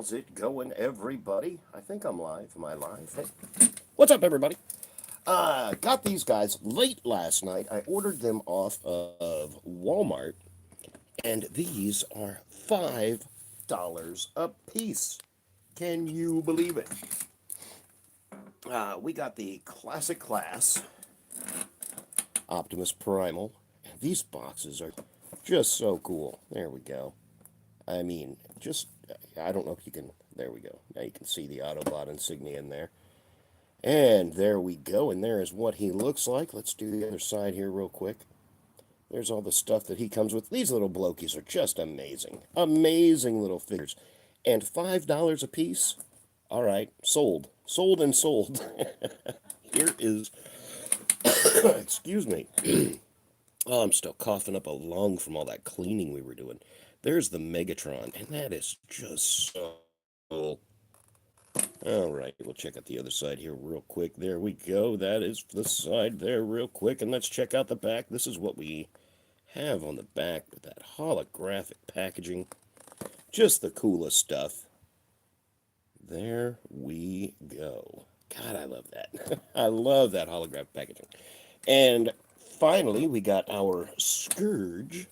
How's it going, everybody? I think I'm live. Am I live? Hey, what's up, everybody? Got these guys late last night. I ordered them off of Walmart, and these are $5 a piece. Can you believe it? We got the classic class Optimus primal. These boxes are just so cool. There we go. I mean, just, I don't know if you can, there we go. Now you can see the Autobot insignia in there. And there we go, and there is what he looks like. Let's do the other side here real quick. There's all the stuff that he comes with. These little blokies are just amazing. Amazing little figures. And $5 a piece? All right, sold. Sold and sold. Here is, excuse me. Oh, I'm still coughing up a lung from all that cleaning we were doing. There's the Megatron, and that is just so cool. All right, we'll check out the other side here real quick. There we go. That is the side there real quick. And let's check out the back. This is what we have on the back with that holographic packaging. Just the coolest stuff. There we go. God, I love that. I love that holographic packaging. And finally, we got our Scourge.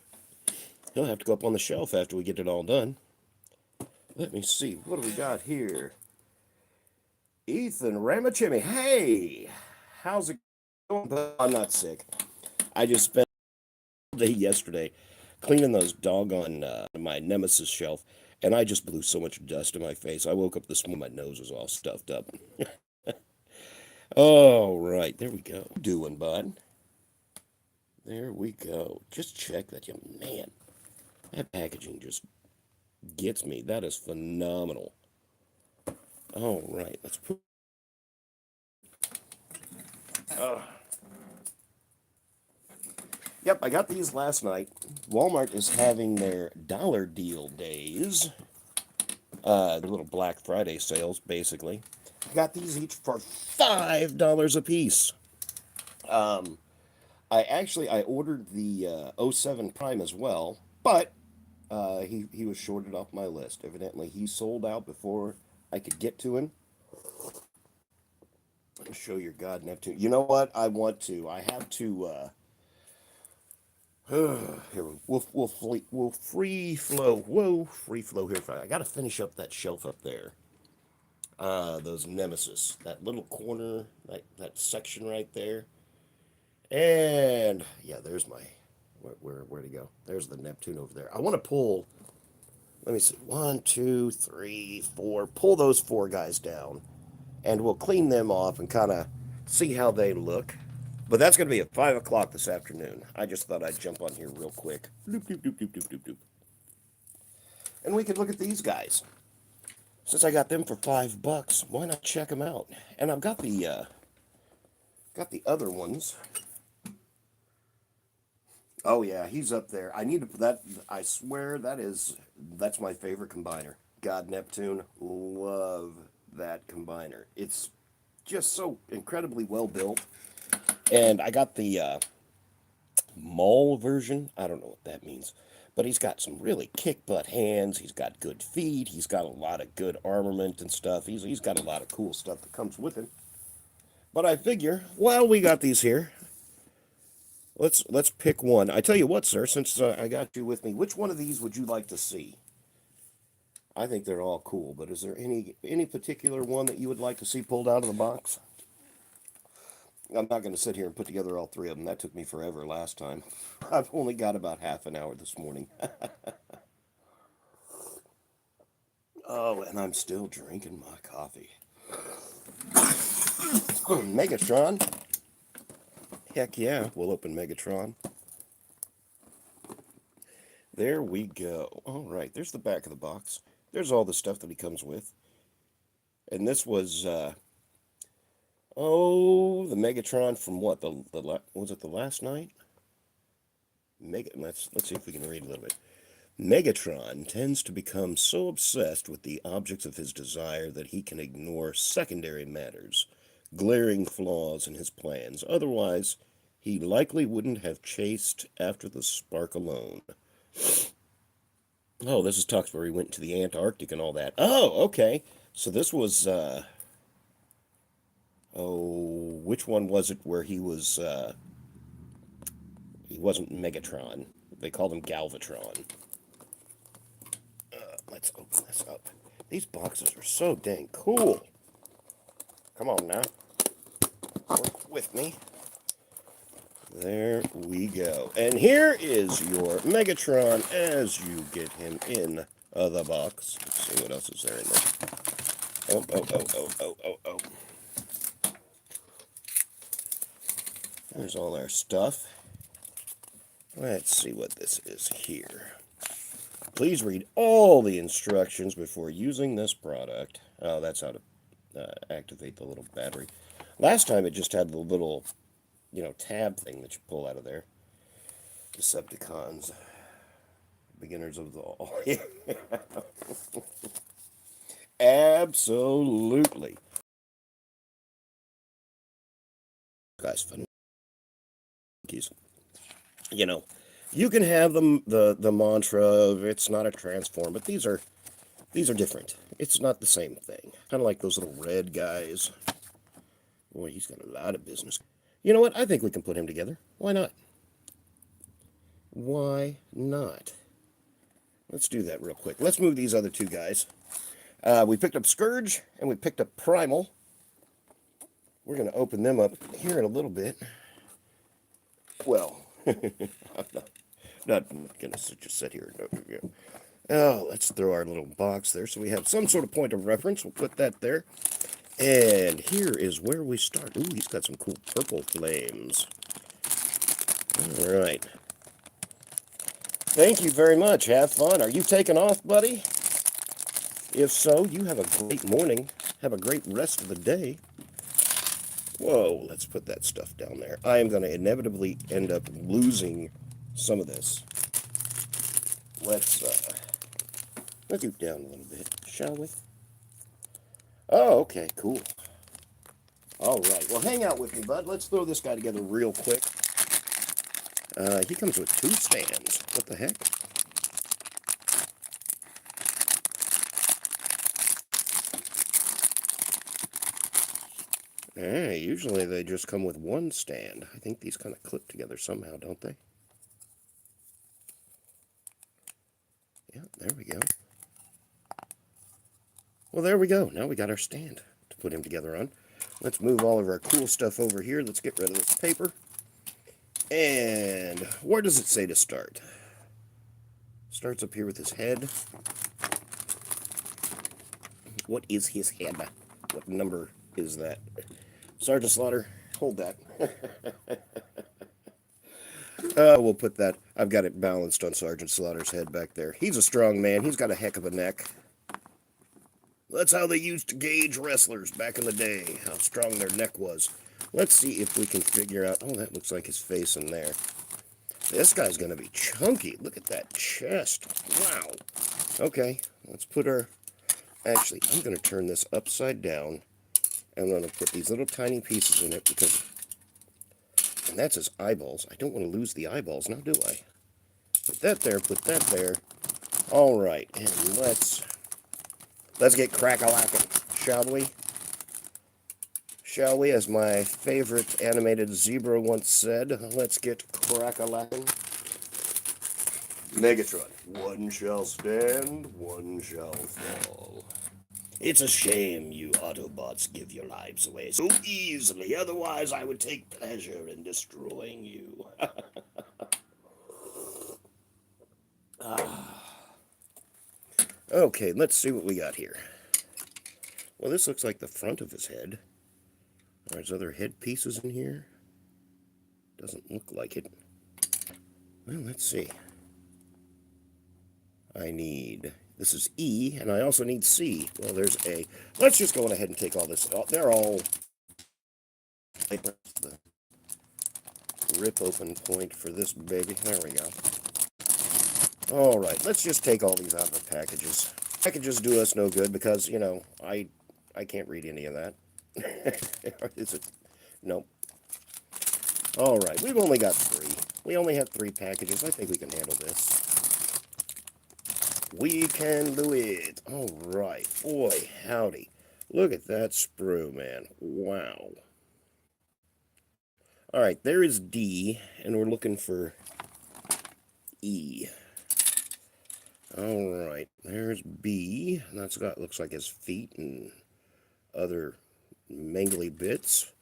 He'll have to go up on the shelf after we get it all done. Let me see. What do we got here? Ethan Ramachimmy. Hey! How's it going? I'm not sick. I just spent all day yesterday cleaning those doggone my Nemesis shelf, and I just blew so much dust in my face. I woke up this morning, my nose was all stuffed up. All right, there we go. Doing, bud. There we go. Just check that, man. That packaging just gets me. That is phenomenal. All right, let's put. Yep, I got these last night. Walmart is having their dollar deal days. The little Black Friday sales, basically. I got these each for $5 a piece. I ordered the 07 Prime as well, but he was shorted off my list. Evidently, he sold out before I could get to him. Show your God Neptune. You know what? I want to. I have to. Here we'll free flow. Whoa, free flow here. I got to finish up that shelf up there. Those Nemesis, that little corner, that section right there. And yeah, there's my where'd he go? There's the Neptune over there. I want to pull. Let me see. 1, 2, 3, 4. Pull those 4 guys down, and we'll clean them off and kind of see how they look. But that's going to be at 5 o'clock this afternoon. I just thought I'd jump on here real quick. Doop, doop, doop, doop, doop, doop, doop. And we could look at these guys. Since I got them for $5, why not check them out? And I've got the other ones. Oh yeah, he's up there. I need to put that. I swear that's my favorite combiner. God Neptune, love that combiner. It's just so incredibly well built. And I got the mall version. I don't know what that means, but he's got some really kick butt hands. He's got good feet. He's got a lot of good armament and stuff. He's got a lot of cool stuff that comes with him. But I figure, while we got these here, let's pick one. I tell you what, sir, since I got you with me, which one of these would you like to see? I think they're all cool, but is there any particular one that you would like to see pulled out of the box? I'm not going to sit here and put together all 3 of them. That took me forever last time. I've only got about half an hour this morning. Oh, and I'm still drinking my coffee. Megatron. Heck yeah, we'll open Megatron. There we go. All right, there's the back of the box. There's all the stuff that he comes with. And this was, the Megatron from what? Was it the last night? Let's see if we can read a little bit. Megatron tends to become so obsessed with the objects of his desire that he can ignore secondary matters, glaring flaws in his plans. Otherwise, he likely wouldn't have chased after the spark alone. Oh, this is talks where he went to the Antarctic and all that. Oh, okay. So this was, oh, which one was it where he wasn't Megatron. They called him Galvatron. Let's open this up. These boxes are so dang cool. Come on now. Work with me. There we go. And here is your Megatron as you get him in the box. Let's see what else is there in there. Oh. There's all our stuff. Let's see what this is here. Please read all the instructions before using this product. Oh, that's how to activate the little battery. Last time it just had the little, tab thing that you pull out of there. Decepticons. Beginners of the all. Absolutely. Guys, fun. You can have the mantra of it's not a transform, but these are different. It's not the same thing. Kind of like those little red guys. Boy, he's got a lot of business. You know what? I think we can put him together. Why not? Why not? Let's do that real quick. Let's move these other two guys. We picked up Scourge, and we picked up Primal. We're going to open them up here in a little bit. Well, I'm not going to just sit here. Oh, let's throw our little box there so we have some sort of point of reference. We'll put that there. And here is where we start. Ooh, he's got some cool purple flames. All right. Thank you very much. Have fun. Are you taking off, buddy? If so, you have a great morning. Have a great rest of the day. Whoa, let's put that stuff down there. I am going to inevitably end up losing some of this. Let's do it down a little bit, shall we? Oh, okay, cool. All right, well, hang out with me, bud. Let's throw this guy together real quick. He comes with 2 stands. What the heck? Usually they just come with 1 stand. I think these kind of clip together somehow, don't they? Yeah, there we go. Well, there we go. Now we got our stand to put him together on. Let's move all of our cool stuff over here. Let's get rid of this paper. And where does it say to start? Starts up here with his head. What is his head? What number is that? Sergeant Slaughter, hold that. We'll put that. I've got it balanced on Sergeant Slaughter's head back there. He's a strong man. He's got a heck of a neck. That's how they used to gauge wrestlers back in the day, how strong their neck was. Let's see if we can figure out... Oh, that looks like his face in there. This guy's going to be chunky. Look at that chest. Wow. Okay, let's put our... Actually, I'm going to turn this upside down. I'm going to put these little tiny pieces in it because... And that's his eyeballs. I don't want to lose the eyeballs now, do I? Put that there, put that there. All right, and let's get crack-a-lackin', shall we? Shall we? As my favorite animated zebra once said, let's get crack-a-lackin'. Megatron. One shall stand, one shall fall. It's a shame you Autobots give your lives away so easily, otherwise I would take pleasure in destroying you. Okay, let's see what we got here. Well, this looks like the front of his head. There's other head pieces in here. Doesn't look like it. Well, let's see. I need... This is E, and I also need C. Well, there's A. Let's just go on ahead and take all this. They're all... The rip open point for this baby. There we go. All right, let's just take all these out of the packages. Packages do us no good because, you know, I can't read any of that. Is it? Nope. All right, we've only got 3. We only have 3 packages. I think we can handle this. We can do it. All right. Boy, howdy. Look at that sprue, man. Wow. All right, there is D, and we're looking for E. All right, there's B. That's got, looks like his feet and other mangly bits.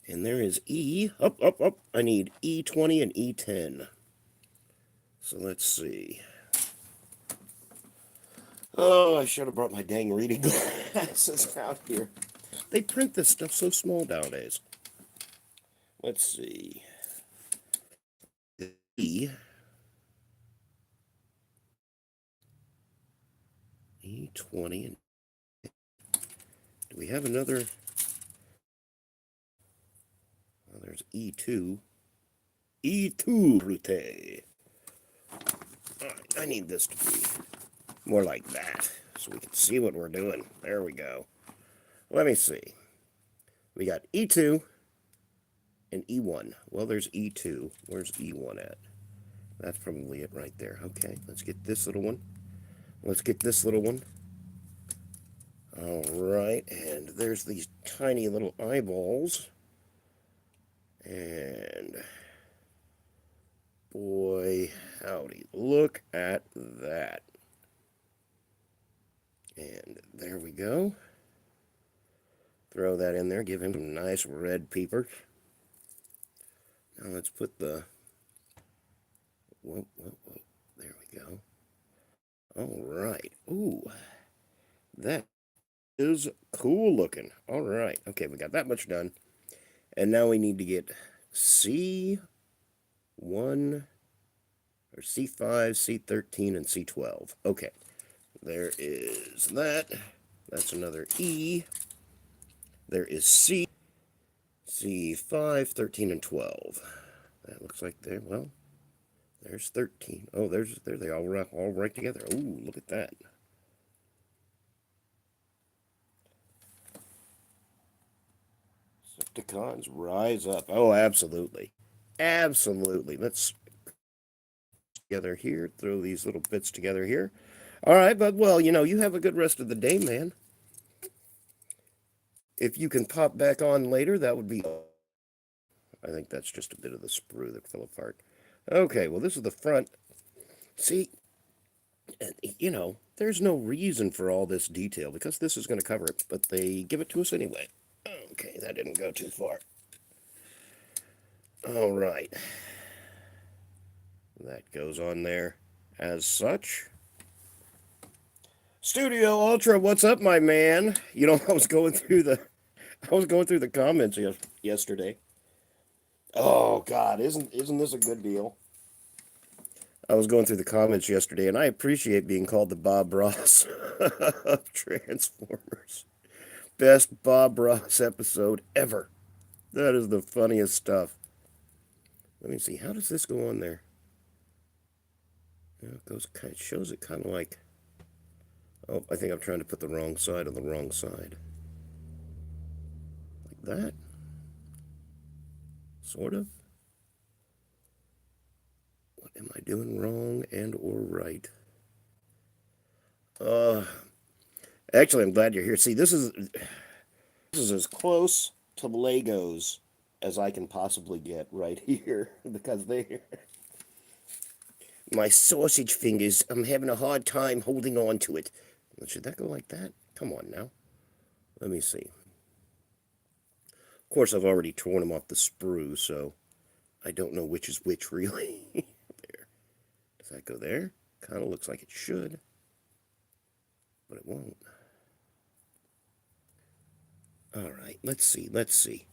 And there is E. Up, up, up. I need E20 and E10. So let's see. Oh, I should have brought my dang reading glasses out here. They print this stuff so small nowadays. Let's see. E. E20. And do we have another? Oh, there's E2. E2, Brute. All right, I need this to be more like that so we can see what we're doing. There we go. Let me see. We got E2 and E1. Well, there's E2. Where's E1 at? That's probably it right there. Okay, let's get this little one. Let's get this little one. All right, and there's these tiny little eyeballs. And boy, howdy, look at that. And there we go. Throw that in there, give him some nice red peepers. Now let's put the, whoa, whoa, whoa, there we go. All right, ooh, that is cool looking. All right, okay, we got that much done. And now we need to get C1, or C5, C13, and C12. Okay, there is that. That's another E. There is C, C5, 13, and 12. That looks like they're, well, there's 13. Oh, there they all right together. Ooh, look at that. Decepticons rise up. Oh, absolutely. Absolutely. Let's together here, throw these little bits together here. All right, but well, you know, you have a good rest of the day, man. If you can pop back on later, that would be. I think that's just a bit of the sprue that fell apart. Okay, well, this is the front. See, you know, there's no reason for all this detail because this is going to cover it, but they give it to us anyway. Okay, that didn't go too far. All right. That goes on there as such. Studio Ultra, what's up, my man? You know, I was going through the comments yesterday. Oh God, isn't this a good deal? I was going through the comments yesterday, and I appreciate being called the Bob Ross of Transformers. Best Bob Ross episode ever. That is the funniest stuff. Let me see. How does this go on there? It goes. It shows it kind of like. Oh, I think I'm trying to put the wrong side on the wrong side. Like that. Sort of. What am I doing wrong and or right? Actually, I'm glad you're here. See, this is as close to Legos as I can possibly get right here because they my sausage fingers, I'm having a hard time holding on to it. Should that go like that? Come on now. Let me see. Of course, I've already torn them off the sprue, so I don't know which is which really. There. Does that go there? Kind of looks like it should, but it won't. All right, let's see. Let's see.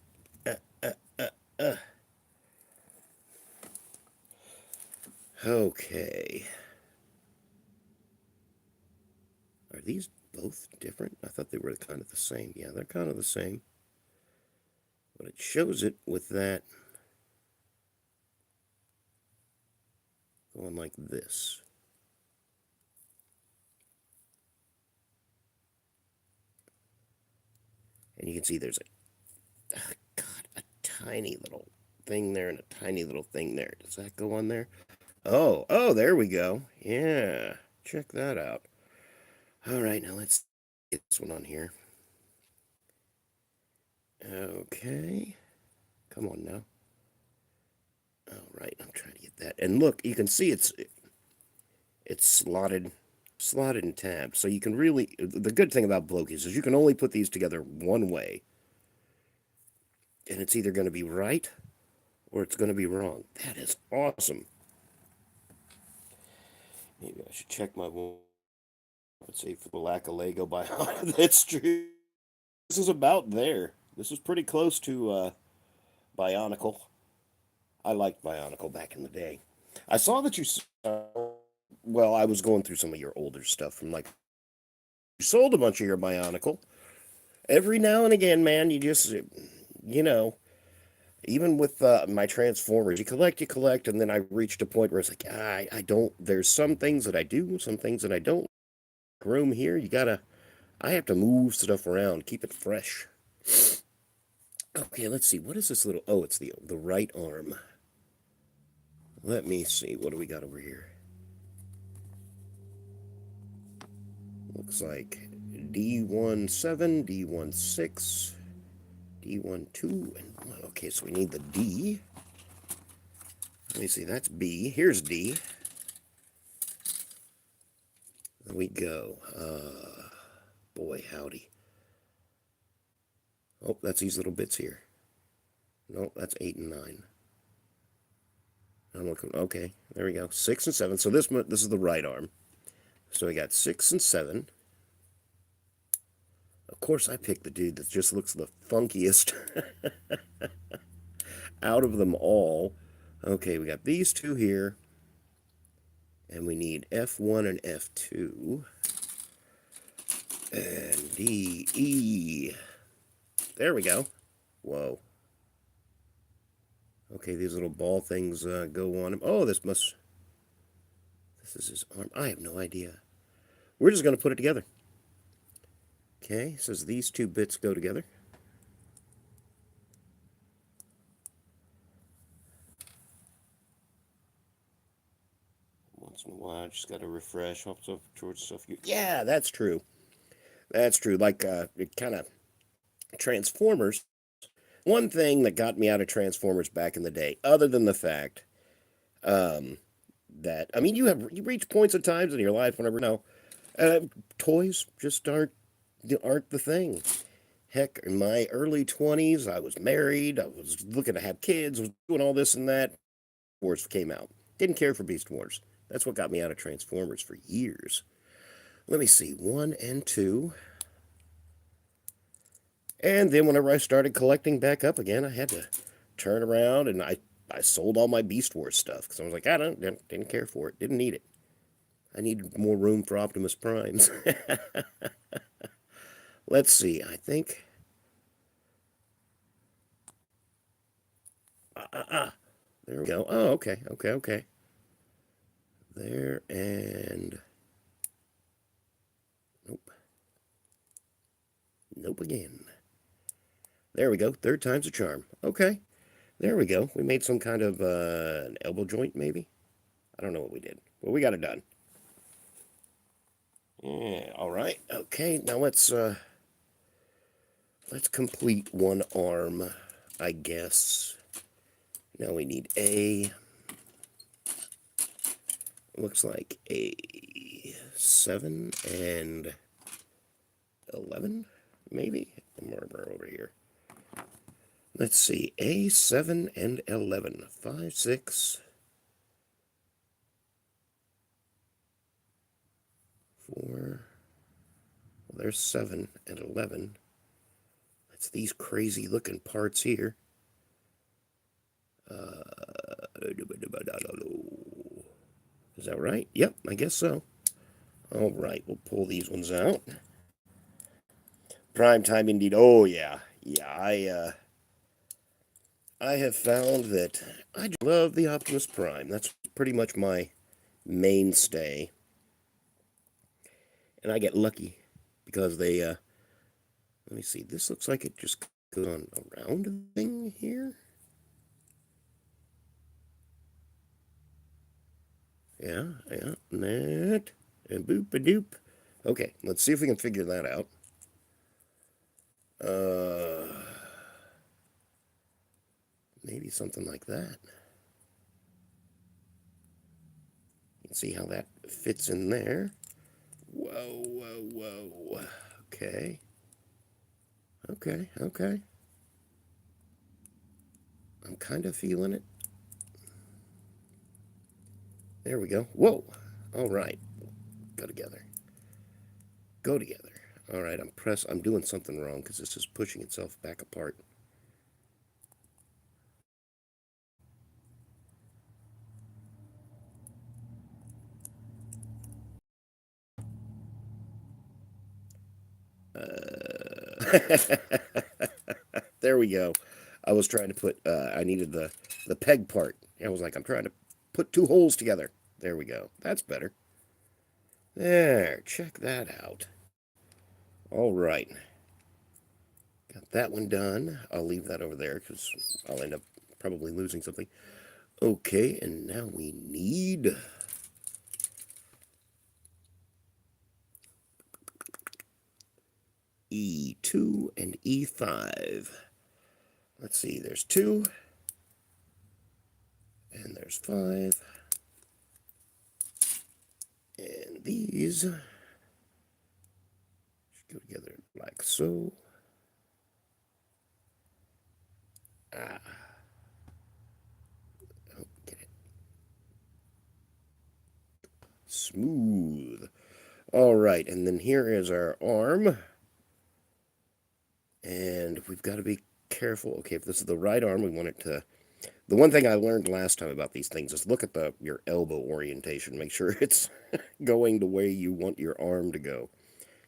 Okay. Are these both different? I thought they were kind of the same. Yeah, they're kind of the same. But it shows it with that going like this. And you can see there's a tiny little thing there and a tiny little thing there. Does that go on there? Oh, there we go. Yeah. Check that out. All right, now let's get this one on here. Okay. Come on now. All right, I'm trying to get that. And look, you can see it's slotted and tabbed. So you can really, the good thing about BLOKEES is you can only put these together one way. And it's either going to be right or it's going to be wrong. That is awesome. Maybe I should check my one. Let's see for the lack of Lego by that's true. This is about there. This is pretty close to Bionicle. I liked Bionicle back in the day. I saw that you. Well, I was going through some of your older stuff from like you sold a bunch of your Bionicle. Every now and again, man, you just you know. Even with my Transformers, you collect, and then I reached a point where it's like, I don't. There's some things that I do, some things that I don't. Room here, I have to move stuff around, keep it fresh. Okay, let's see. What is this little? Oh, it's the right arm. Let me see. What do we got over here? Looks like D17, D16, D12, and 1. Okay, so we need the D. Let me see. That's B. Here's D. There we go. Boy, howdy. Oh, that's these little bits here. No, that's 8 and 9. I'm looking. Okay, there we go. 6 and 7. So this is the right arm. So we got 6 and 7. Of course, I picked the dude that just looks the funkiest out of them all. Okay, we got these two here. And we need F1 and F2. And D, E. There we go. Whoa. Okay, these little ball things go on him. Oh, this is his arm. I have no idea. We're just going to put it together. Okay, says these two bits go together. Once in a while, I just got to refresh off stuff towards stuff. Yeah, that's true. That's true. Like, it kind of Transformers. One thing that got me out of Transformers back in the day, other than the fact that, I mean, you reach points at times in your life whenever, toys just aren't the thing. Heck, in my early 20s, I was married, I was looking to have kids, was doing all this and that. Wars came out. Didn't care for Beast Wars. That's what got me out of Transformers for years. Let me see, 1 and 2. And then whenever I started collecting back up again, I had to turn around and I sold all my Beast Wars stuff because I was like, I didn't care for it, didn't need it. I needed more room for Optimus Primes. Let's see, I think. There we go. Oh, okay. There and nope. Nope again. There we go. Third time's a charm. Okay. There we go. We made some kind of an elbow joint, maybe. I don't know what we did, but we got it done. Yeah. All right. Okay. Now let's complete one arm, I guess. Now we need A. Looks like A7 and 11, maybe. Marker over here. Let's see, A7 and 11. 5, 6, 4. Well, there's 7 and 11. That's these crazy looking parts here. Is that right? Yep, I guess so. All right, we'll pull these ones out. Prime time indeed. Oh, yeah. Yeah, I have found that I love the Optimus Prime. That's pretty much my mainstay. And I get lucky because they, let me see, this looks like it just goes on around a thing here. Yeah, that. And boop-a-doop. Okay, let's see if we can figure that out. Maybe something like that. You can see how that fits in there. Whoa, whoa, whoa. Okay. Okay, okay. I'm kind of feeling it. There we go. Whoa. All right. Go together. Go together. All right, I'm doing something wrong because this is pushing itself back apart. There we go. I was trying to put, I needed the peg part. I was like, I'm trying to put two holes together. There we go. That's better. There, check that out. All right. Got that one done. I'll leave that over there because I'll end up probably losing something. Okay, and now we need E2 and E5. Let's see, there's 2, and there's 5. And these should go together like so. Ah, oh, get it. Smooth. All right, and then here is our arm. And we've got to be careful. Okay, if this is the right arm, we want it to... The one thing I learned last time about these things is look at your elbow orientation. Make sure it's going the way you want your arm to go.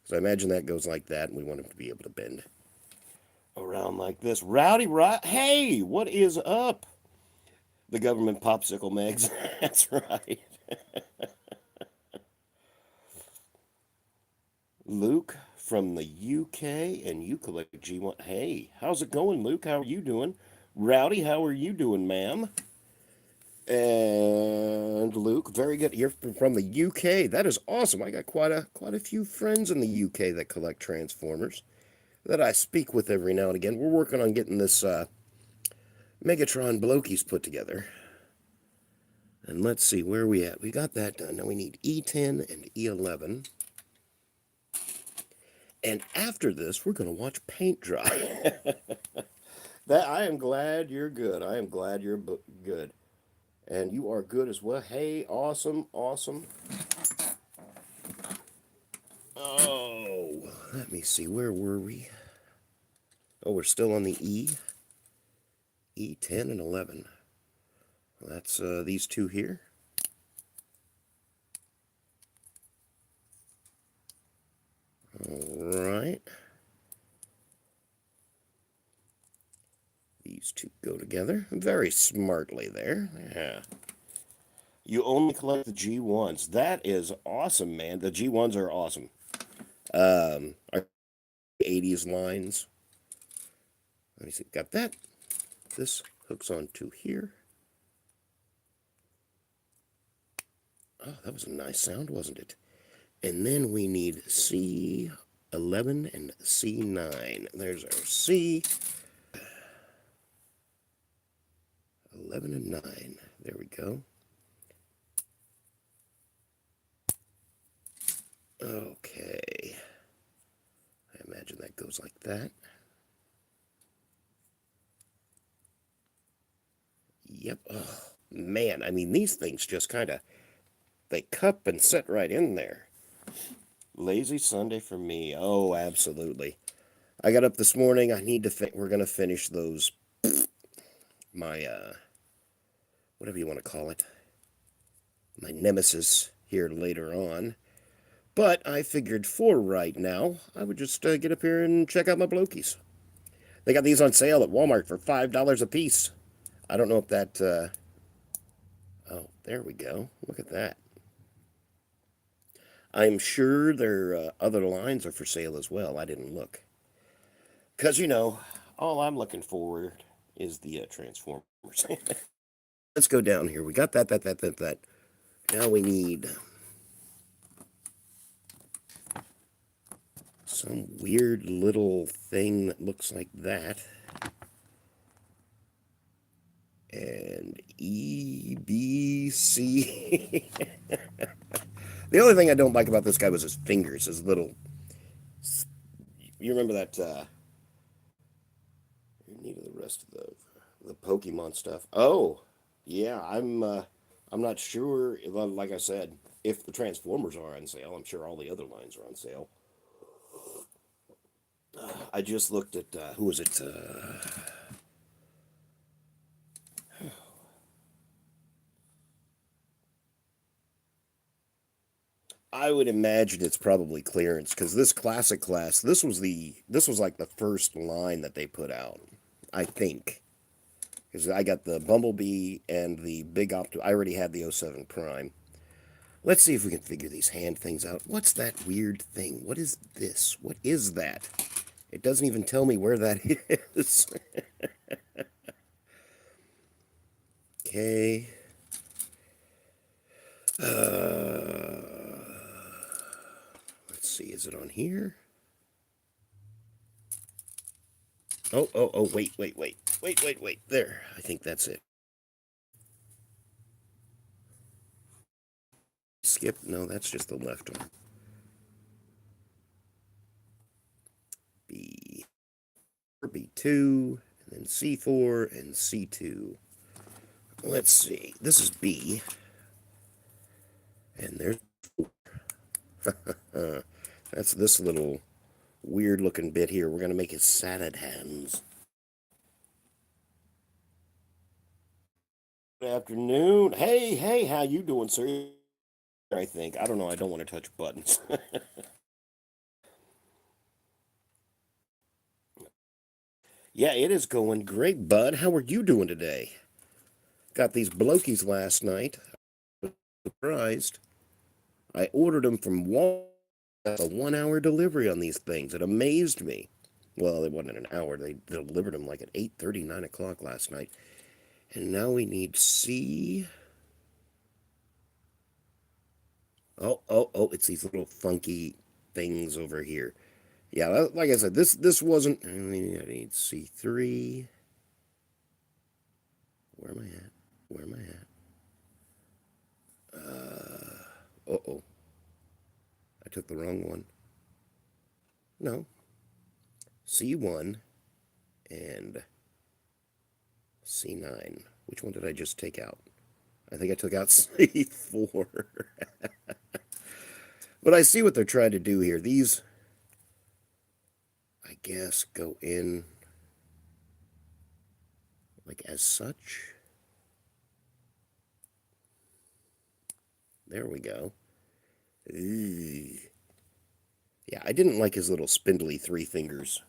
So I imagine that goes like that, and we want it to be able to bend around like this. Rowdy, hey, what is up? The government popsicle Megs. That's right. Luke from the UK, and you collect G1. Hey, how's it going, Luke? How are you doing? Rowdy, how are you doing, ma'am? And Luke, very good. You're from the UK. That is awesome. I got quite a few friends in the UK that collect Transformers that I speak with every now and again. We're working on getting this Megatron BLOKEES put together. And let's see, where are we at? We got that done. Now we need E10 and E11. And after this, we're going to watch paint dry. That I am glad you're good. I am glad you're good. And you are good as well. Hey, awesome, awesome. Oh, let me see. Where were we? Oh, we're still on the E. E10 and 11. Well, that's these two here. All right. These two go together very smartly there. Yeah. You only collect the G1s. That is awesome, man. The G1s are awesome. Our 80s lines. Let me see. Got that. This hooks onto here. Oh, that was a nice sound, wasn't it? And then we need C11 and C9. There's our C. 11 and 9. There we go. Okay. I imagine that goes like that. Yep. Oh, man, I mean, these things just kind of, they cup and sit right in there. Lazy Sunday for me. Oh, absolutely. I got up this morning. I need to, we're going to finish those, my, whatever you want to call it, my nemesis here later on. But I figured for right now, I would just get up here and check out my blokies. They got these on sale at Walmart for $5 a piece. I don't know if that, oh, there we go. Look at that. I'm sure their other lines are for sale as well. I didn't look. Because, you know, all I'm looking forward is the Transformers. Let's go down here. We got that. Now we need Some weird little thing that looks like that. And E, B, C. The only thing I don't like about this guy was his fingers, his little... You remember that, you need the rest of the Pokemon stuff. Oh, yeah, I'm not sure, like I said, if the Transformers are on sale. I'm sure all the other lines are on sale. I just looked at, who was it, I would imagine it's probably clearance because this classic class, this was like the first line that they put out, I think. Because I got the Bumblebee and the big Optimus. I already had the '07 Prime. Let's see if we can figure these hand things out. What's that weird thing? What is this? What is that? It doesn't even tell me where that is. Okay. Let's see. Is it on here? Oh, wait. There. I think that's it. Skip. No, that's just the left one. B. B2, and then C4 and C2. Let's see. This is B. And there's... that's this little weird looking bit here. We're going to make his salad hands. Good afternoon. Hey, how you doing, sir? I think. I don't know. I don't want to touch buttons. Yeah, it is going great, bud. How are you doing today? Got these blokies last night. Surprised. I ordered them from Walmart. A 1 hour delivery on these things. It amazed me. Well, it wasn't an hour. They delivered them like at 8:30, 9 o'clock last night. And now we need C. Oh, it's these little funky things over here. Yeah, like I said, this wasn't... I need C3. Where am I at? Where am I at? Uh-oh. I took the wrong one. No. C1 and C9. Which one did I just take out? I think I took out C4. But I see what they're trying to do here. These, I guess, go in like as such. There we go. Ew. Yeah, I didn't like his little spindly three fingers.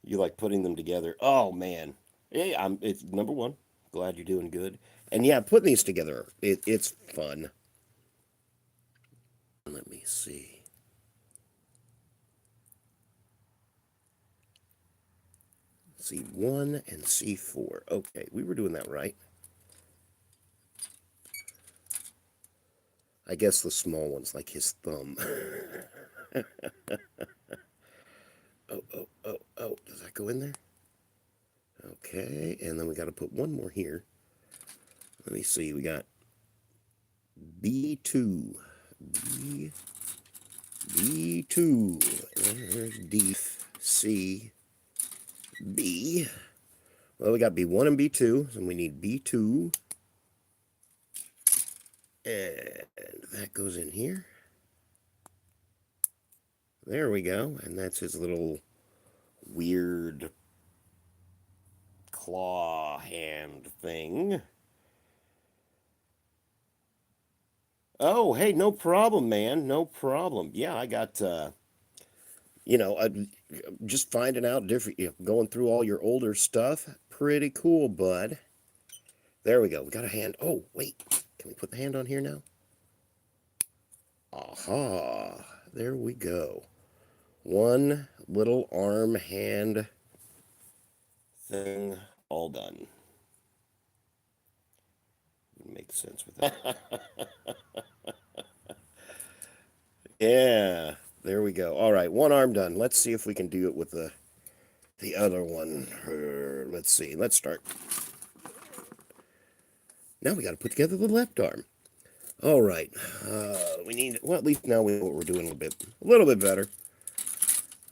You like putting them together. Oh, man. Hey, it's number one. Glad you're doing good. And yeah, putting these together, it's fun. Let me see. C1 and C4. Okay, we were doing that right. I guess the small one's like his thumb. Oh. Does that go in there? Okay, and then we got to put one more here. Let me see. We got B2. B2. There's D, C, B. Well, we got B1 and B2, and we need B2. And that goes in here. There we go. And that's his little weird claw hand thing. Oh, hey, no problem, man. No problem. Yeah, I got, just finding out different, going through all your older stuff. Pretty cool, bud. There we go. We got a hand. Oh, wait. Can we put the hand on here now? Aha. There we go. One little arm hand thing all done. Makes sense with that. Yeah. There we go. All right, one arm done. Let's see if we can do it with the other one. Let's see. Let's start. Now we got to put together the left arm. All right. We need. Well, at least now we know what we're doing a little bit better.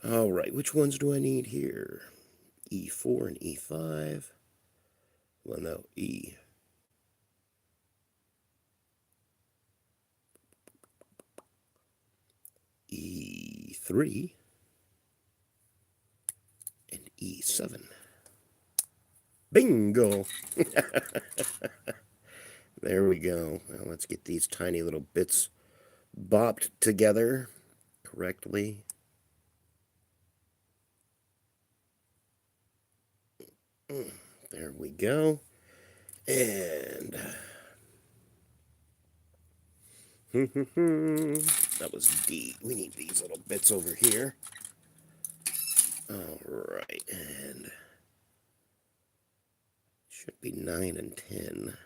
All right. Which ones do I need here? E4 and E5. Well, no, E. E3 and E7. Bingo! There we go. Now let's get these tiny little bits bopped together correctly. There we go. And that was D. We need these little bits over here. All right, and should be 9 and 10.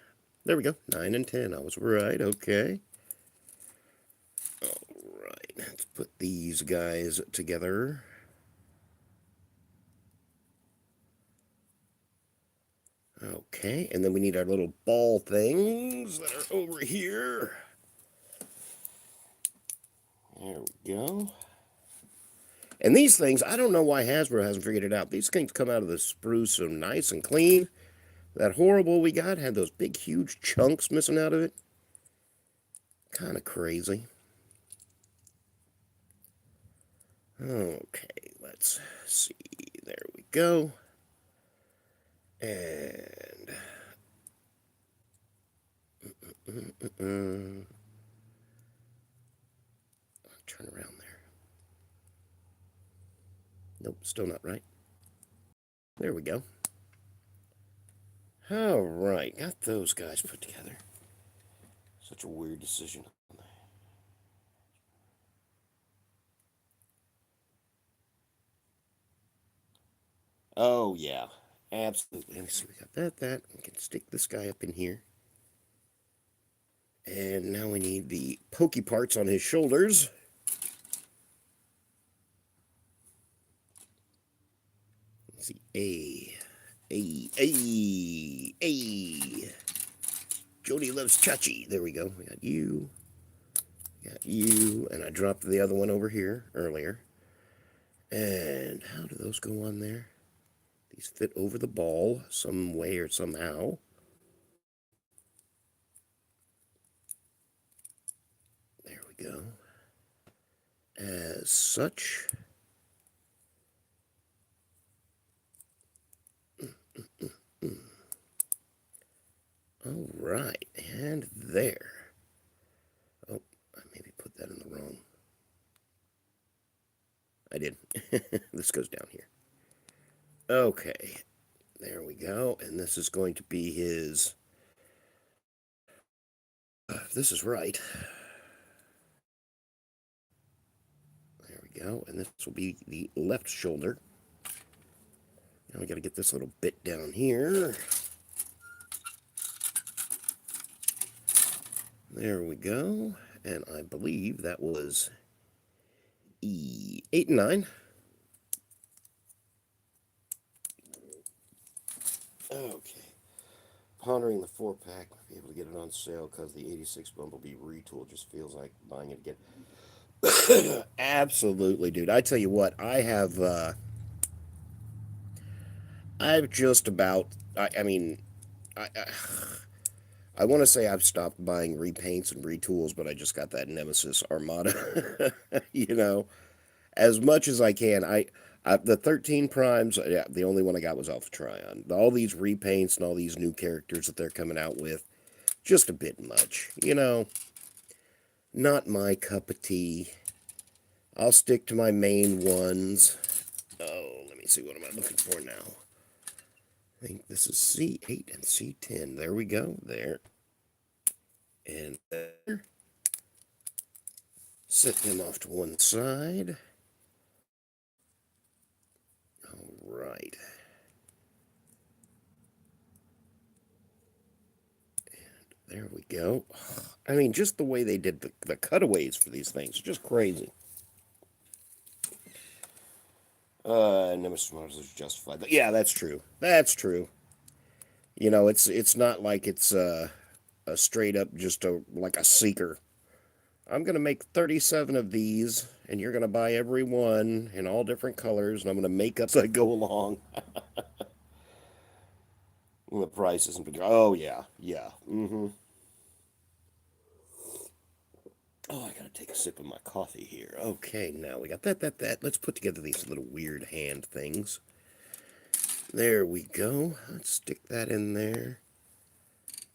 There we go, 9 and 10. I was right, okay. All right, let's put these guys together. Okay, and then we need our little ball things that are over here. There we go. And these things, I don't know why Hasbro hasn't figured it out. These things come out of the spruce so nice and clean. That horrible we got had those big, huge chunks missing out of it. Kind of crazy. Okay, let's see. There we go. And turn around there. Nope, still not right. There we go. All right, got those guys put together. Such a weird decision. Oh, yeah. Absolutely. Let me see. We got that. We can stick this guy up in here. And now we need the pokey parts on his shoulders. Let's see. A. Jody loves Chachi. There we go. We got you. Got you. And I dropped the other one over here earlier. And how do those go on there? These fit over the ball some way or somehow. There we go. As such. All right, and there. Oh, I maybe put that in the wrong. I did. This goes down here. Okay, there we go. And this is going to be his. This is right. There we go. And this will be the left shoulder. Now we got to get this little bit down here. There we go. And I believe that was E8 and 9. Okay. Pondering the 4-pack, be able to get it on sale because the 86 Bumblebee retool just feels like buying it again. Absolutely, dude. I tell you what, I've just about, I mean, I want to say I've stopped buying repaints and retools, but I just got that Nemesis Armada, you know, as much as I can. The 13 primes, yeah, the only one I got was Alpha Trion. All these repaints and all these new characters that they're coming out with, just a bit much, you know. Not my cup of tea. I'll stick to my main ones. Oh, let me see, what am I looking for now? I think this is C8 and C10. There we go. There. And there. Set them off to one side. All right. And there we go. I mean, just the way they did the cutaways for these things, just crazy. Nemesis models is justified. But yeah, that's true. That's true. You know, it's not like it's a straight up just like a seeker. I'm gonna make 37 of these, and you're gonna buy every one in all different colors, and I'm gonna make up as I go along. And the price isn't. Oh yeah, yeah. Mm-hmm. Oh, I gotta take a sip of my coffee here. Okay, now we got that. Let's put together these little weird hand things. There we go. Let's stick that in there.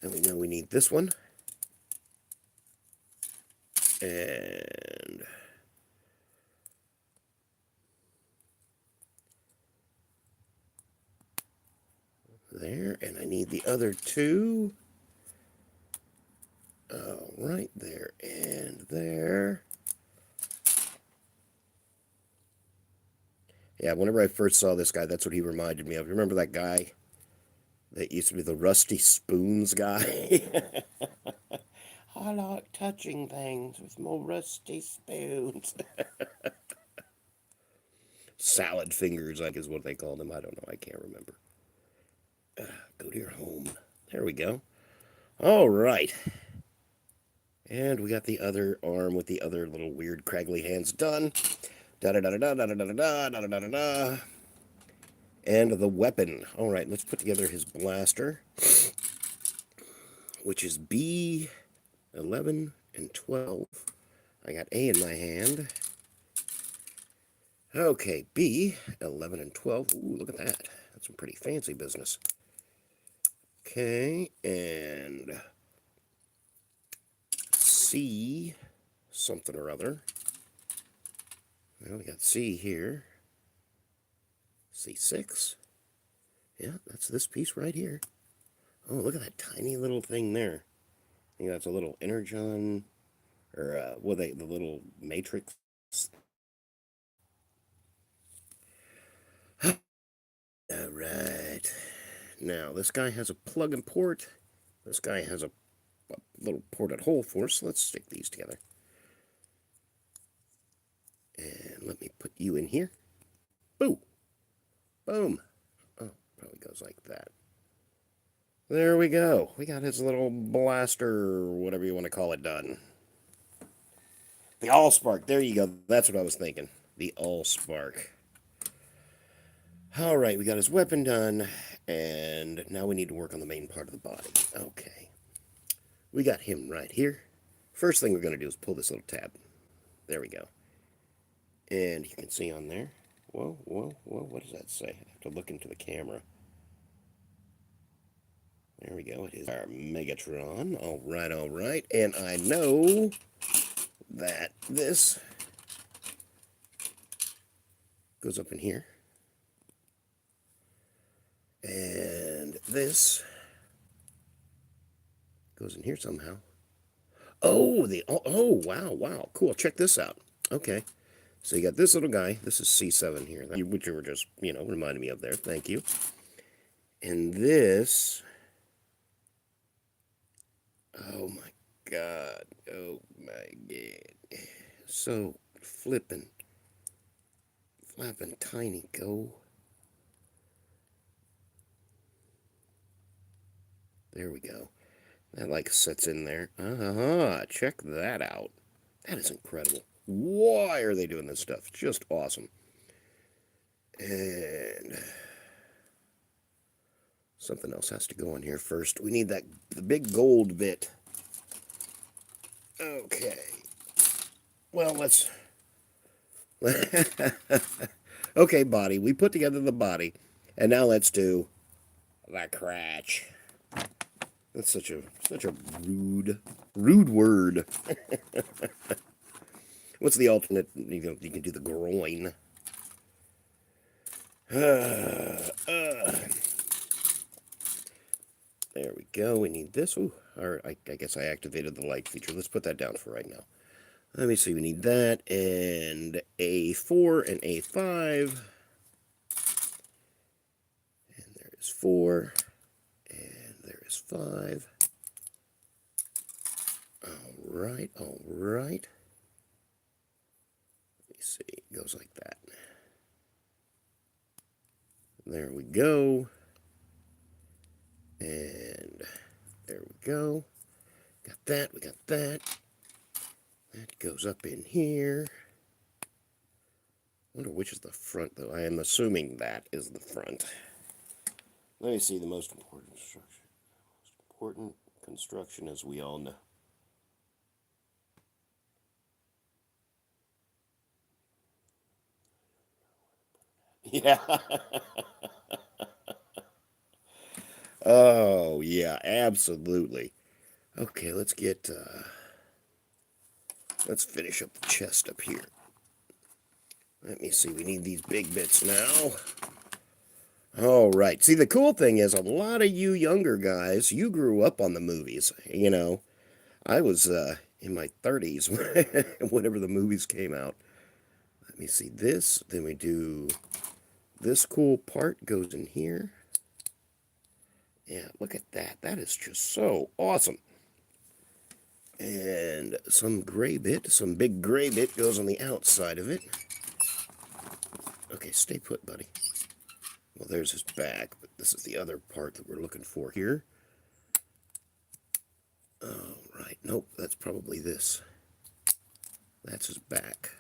And we know we need this one. And there. And I need the other two. Oh, right there and there. Yeah, whenever I first saw this guy, that's what he reminded me of. Remember that guy that used to be the Rusty Spoons guy? I like touching things with more rusty spoons. Salad fingers, I guess, is what they called him. I don't know. I can't remember. Go to your home. There we go. All right. And we got the other arm with the other little weird craggly hands done. Da da da da da da da da da da da da da. And the weapon. All right, let's put together his blaster, which is B11 and 12. I got A in my hand. Okay, B11 and 12. Ooh, look at that. That's some pretty fancy business. Okay, and C something or other. Well, we got C here. C6. Yeah, that's this piece right here. Oh, look at that tiny little thing there. I think that's a little energon, or the little matrix. All right. Now, this guy has a plug and port. This guy has a little ported hole for us. So let's stick these together. And let me put you in here. Boom. Boom. Oh, probably goes like that. There we go. We got his little blaster, whatever you want to call it, done. The Allspark. There you go. That's what I was thinking. The Allspark. All right, we got his weapon done, and now we need to work on the main part of the body. Okay. We got him right here. First thing we're going to do is pull this little tab. There we go. And you can see on there. Whoa, whoa, whoa. What does that say? I have to look into the camera. There we go. It is our Megatron. All right, all right. And I know that this goes up in here. And this goes in here somehow. Oh, wow, wow. Cool. Check this out. Okay. So you got this little guy. This is C7 here, which you were just, reminding me of there. Thank you. And this... Oh, my God. Oh, my God. So flapping tiny. Go. There we go. That, like, sits in there. Check that out. That is incredible. Why are they doing this stuff? Just awesome. And something else has to go in here first. We need the big gold bit. Okay. Well, let's... Okay, body. We put together the body. And now let's do the crotch. That's such a rude word. What's the alternate? You can do the groin. There we go. We need this. Ooh, I guess I activated the light feature. Let's put that down for right now. Let me see. We need that and A4 and A5. And there is 4. And there is 5. All right, all right. Let me see. It goes like that. There we go. And there we go. Got that. We got that. That goes up in here. I wonder which is the front, though. I am assuming that is the front. Let me see the most important construction. Most important construction, as we all know. Yeah. Oh, yeah, absolutely. Okay, let's get, let's finish up the chest up here. Let me see, we need these big bits now. All right. See, the cool thing is a lot of you younger guys, you grew up on the movies. You know, I was in my 30s whenever the movies came out. Let me see this. Then we do this cool part goes in here. Yeah, look at that. That is just so awesome. And some gray bit, some big gray bit goes on the outside of it. Okay, stay put, buddy. Well, there's his back, but this is the other part that we're looking for here. Oh, right. Nope, that's probably this. That's his back.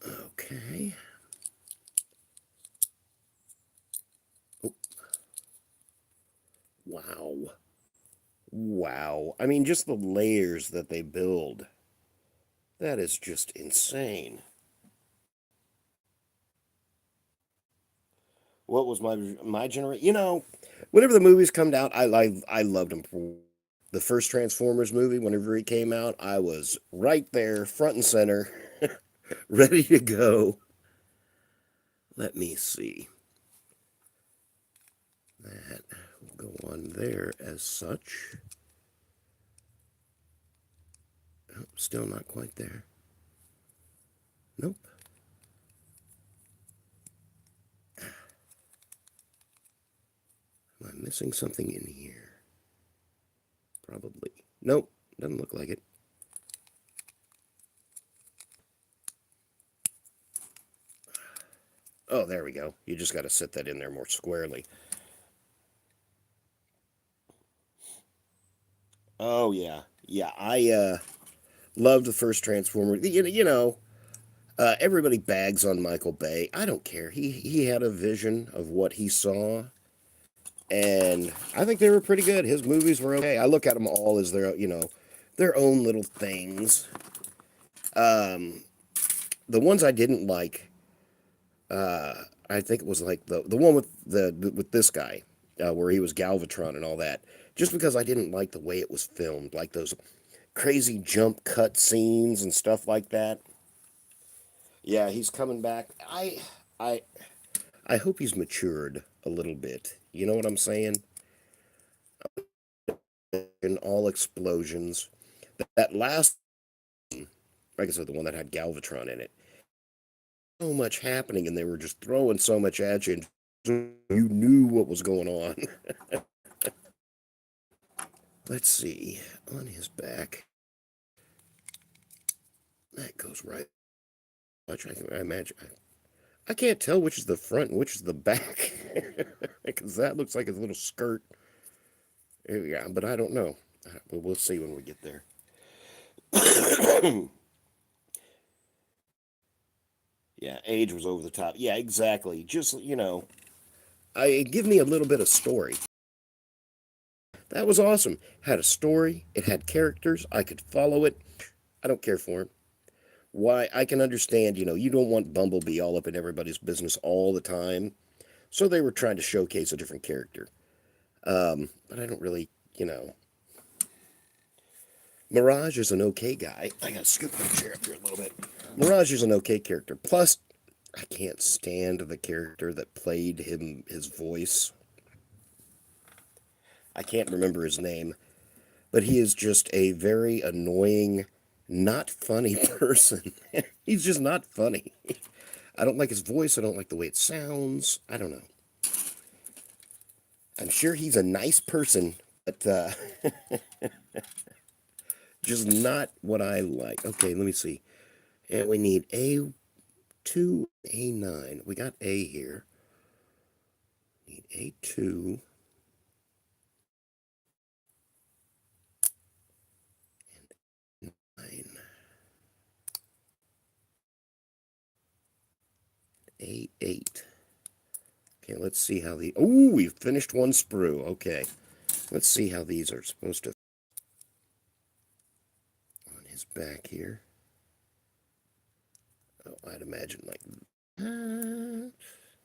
Okay. Oh. Wow. Wow. I mean, just the layers that they build. That is just insane. What was my generation? You know, whenever the movies come out, I loved them. The first Transformers movie, whenever it came out, I was right there, front and center, ready to go. Let me see. That will go on there as such. Oh, still not quite there. Nope. Am I missing something in here? Probably. Nope, doesn't look like it. Oh, there we go. You just got to set that in there more squarely. Oh, yeah. Yeah, I loved the first Transformer. Everybody bags on Michael Bay. I don't care. He had a vision of what he saw, and I think they were pretty good. His movies were okay. I look at them all as their own little things. The ones I didn't like, I think it was like the one with this guy, where he was Galvatron and all that. Just because I didn't like the way it was filmed, like those crazy jump cut scenes and stuff like that. Yeah, he's coming back. I I hope he's matured a little bit. You know what I'm saying? In all explosions, that last, like I said, the one that had Galvatron in it. So much happening, and they were just throwing so much at you, and you knew what was going on. Let's see, on his back, that goes right. I imagine. I can't tell which is the front and which is the back, because that looks like his little skirt. Yeah, but I don't know. We'll see when we get there. Yeah, age was over the top. Yeah, exactly. Just, give me a little bit of story. That was awesome. Had a story. It had characters. I could follow it. I don't care for him. Why, I can understand, you don't want Bumblebee all up in everybody's business all the time. So they were trying to showcase a different character. But I don't really, Mirage is an okay guy. I gotta scoop my chair up here a little bit. Mirage is an okay character. Plus, I can't stand the character that played his voice. I can't remember his name, but he is just a very annoying, not funny person. He's just not funny. I don't like his voice. I don't like the way it sounds. I don't know. I'm sure he's a nice person, but just not what I like. Okay, let me see. And we need a A2, A9. We got A here. Need A2. And 9. A8. Okay, let's see how the... Oh, we finished one sprue. Okay. Let's see how these are supposed to... On his back here. Oh, I'd imagine like...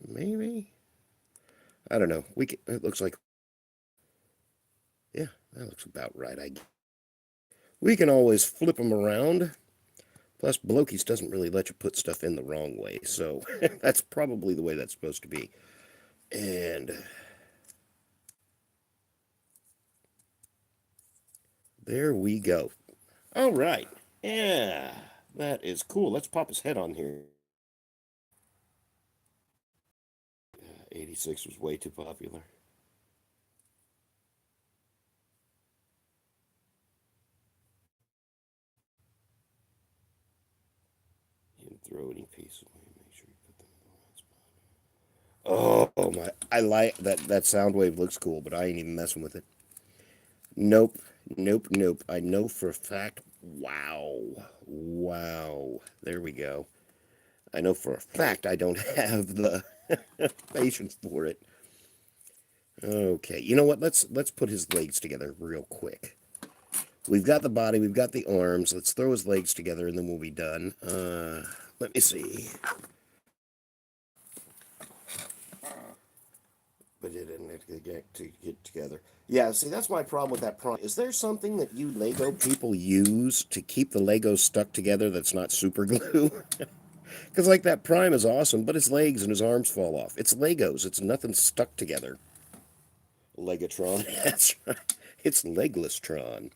maybe? I don't know. It looks like... Yeah, that looks about right. We can always flip them around. Plus, BLOKEES doesn't really let you put stuff in the wrong way, so that's probably the way that's supposed to be. And there we go. All right. Yeah, that is cool. Let's pop his head on here. 86 was way too popular. You didn't throw any pieces away. Make sure you put them in the right spot. Oh my! I like that. That sound wave looks cool, but I ain't even messing with it. Nope, nope, nope. I know for a fact. Wow, wow. There we go. I know for a fact I don't have the patience for it. Okay, you know what? Let's put his legs together real quick. We've got the body, we've got the arms. Let's throw his legs together, and then we'll be done. Let me see. But it didn't get together. Yeah, see, that's my problem with that prime. Is there something that you Lego people use to keep the Legos stuck together that's not super glue? Because, like, that prime is awesome, but his legs and his arms fall off. It's Legos. It's nothing stuck together. Legatron. That's right. It's Legless-tron.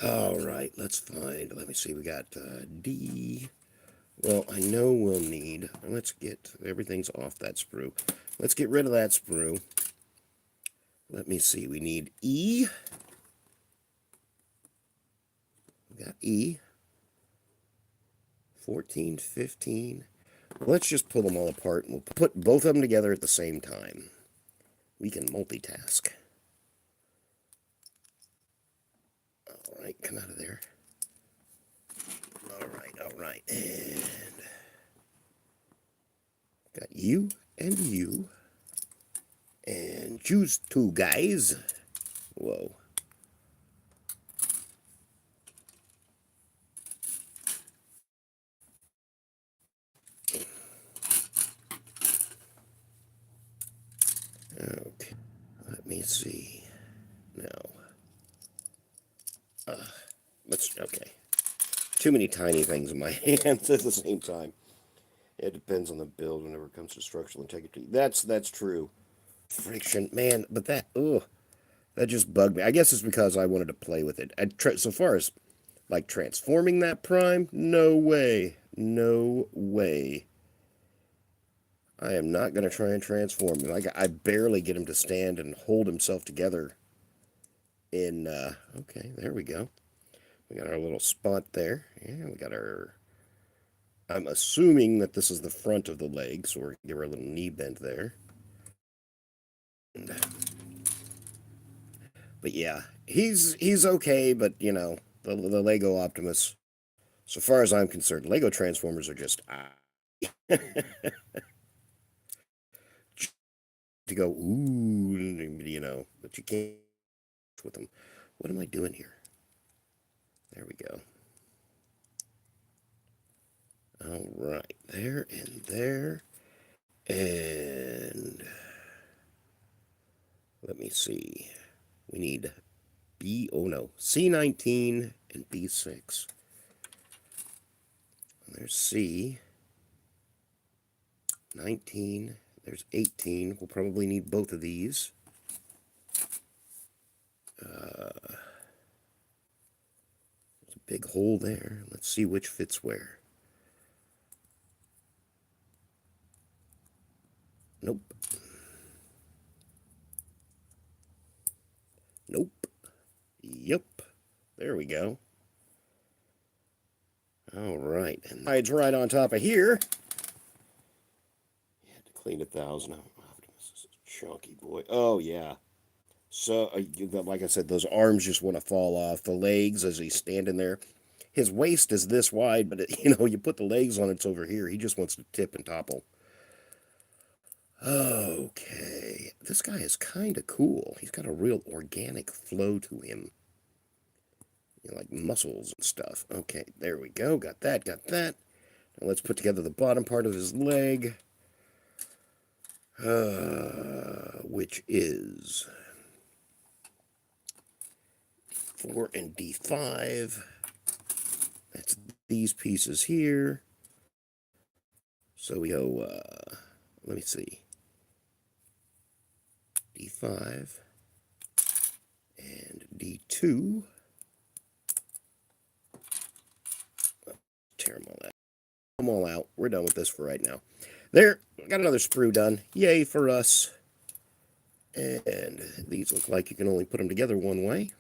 All right, let's find. Let me see. We got D. Well, I know we'll need. Let's get. Everything's off that sprue. Let's get rid of that sprue. Let me see. We need E. We got E. 14, 15. Let's just pull them all apart, and we'll put both of them together at the same time. We can multitask. All right, come out of there. All right. And got you and you. And choose two guys. Whoa. Okay. Let me see. Now. Okay. Too many tiny things in my hands at the same time. It depends on the build whenever it comes to structural integrity. That's true. Friction, man, but that just bugged me. I guess it's because I wanted to play with it. So far as like transforming that prime, no way, no way. I am not going to try and transform him. I barely get him to stand and hold himself together. Okay, there we go. We got our little spot there. Yeah, we got our... I'm assuming that this is the front of the leg, so we're give her a little knee bend there. But yeah, he's okay, but you know, the Lego Optimus, so far as I'm concerned, Lego Transformers are just to go ooh, you know, but you can't with them. What am I doing here? There we go. All right, there and there, and let me see. We need C19 and B6. There's C. 19. There's 18. We'll probably need both of these. There's a big hole there. Let's see which fits where. Nope. Nope. Yep. There we go. All right, and hides right on top of here. You had to clean 1,000 out. Optimus is a chunky boy. Oh yeah. So, like I said, those arms just want to fall off. The legs, as he's standing there, his waist is this wide, but you put the legs on, it's over here. He just wants to tip and topple. Okay, this guy is kind of cool. He's got a real organic flow to him, like muscles and stuff. Okay, there we go. Got that. Got that. Now let's put together the bottom part of his leg, which is 4 and D5. That's these pieces here. So we go, let me see, D5 and D2. Tear them all out. Them all out. We're done with this for right now. There, got another sprue done. Yay for us. And these look like you can only put them together one way.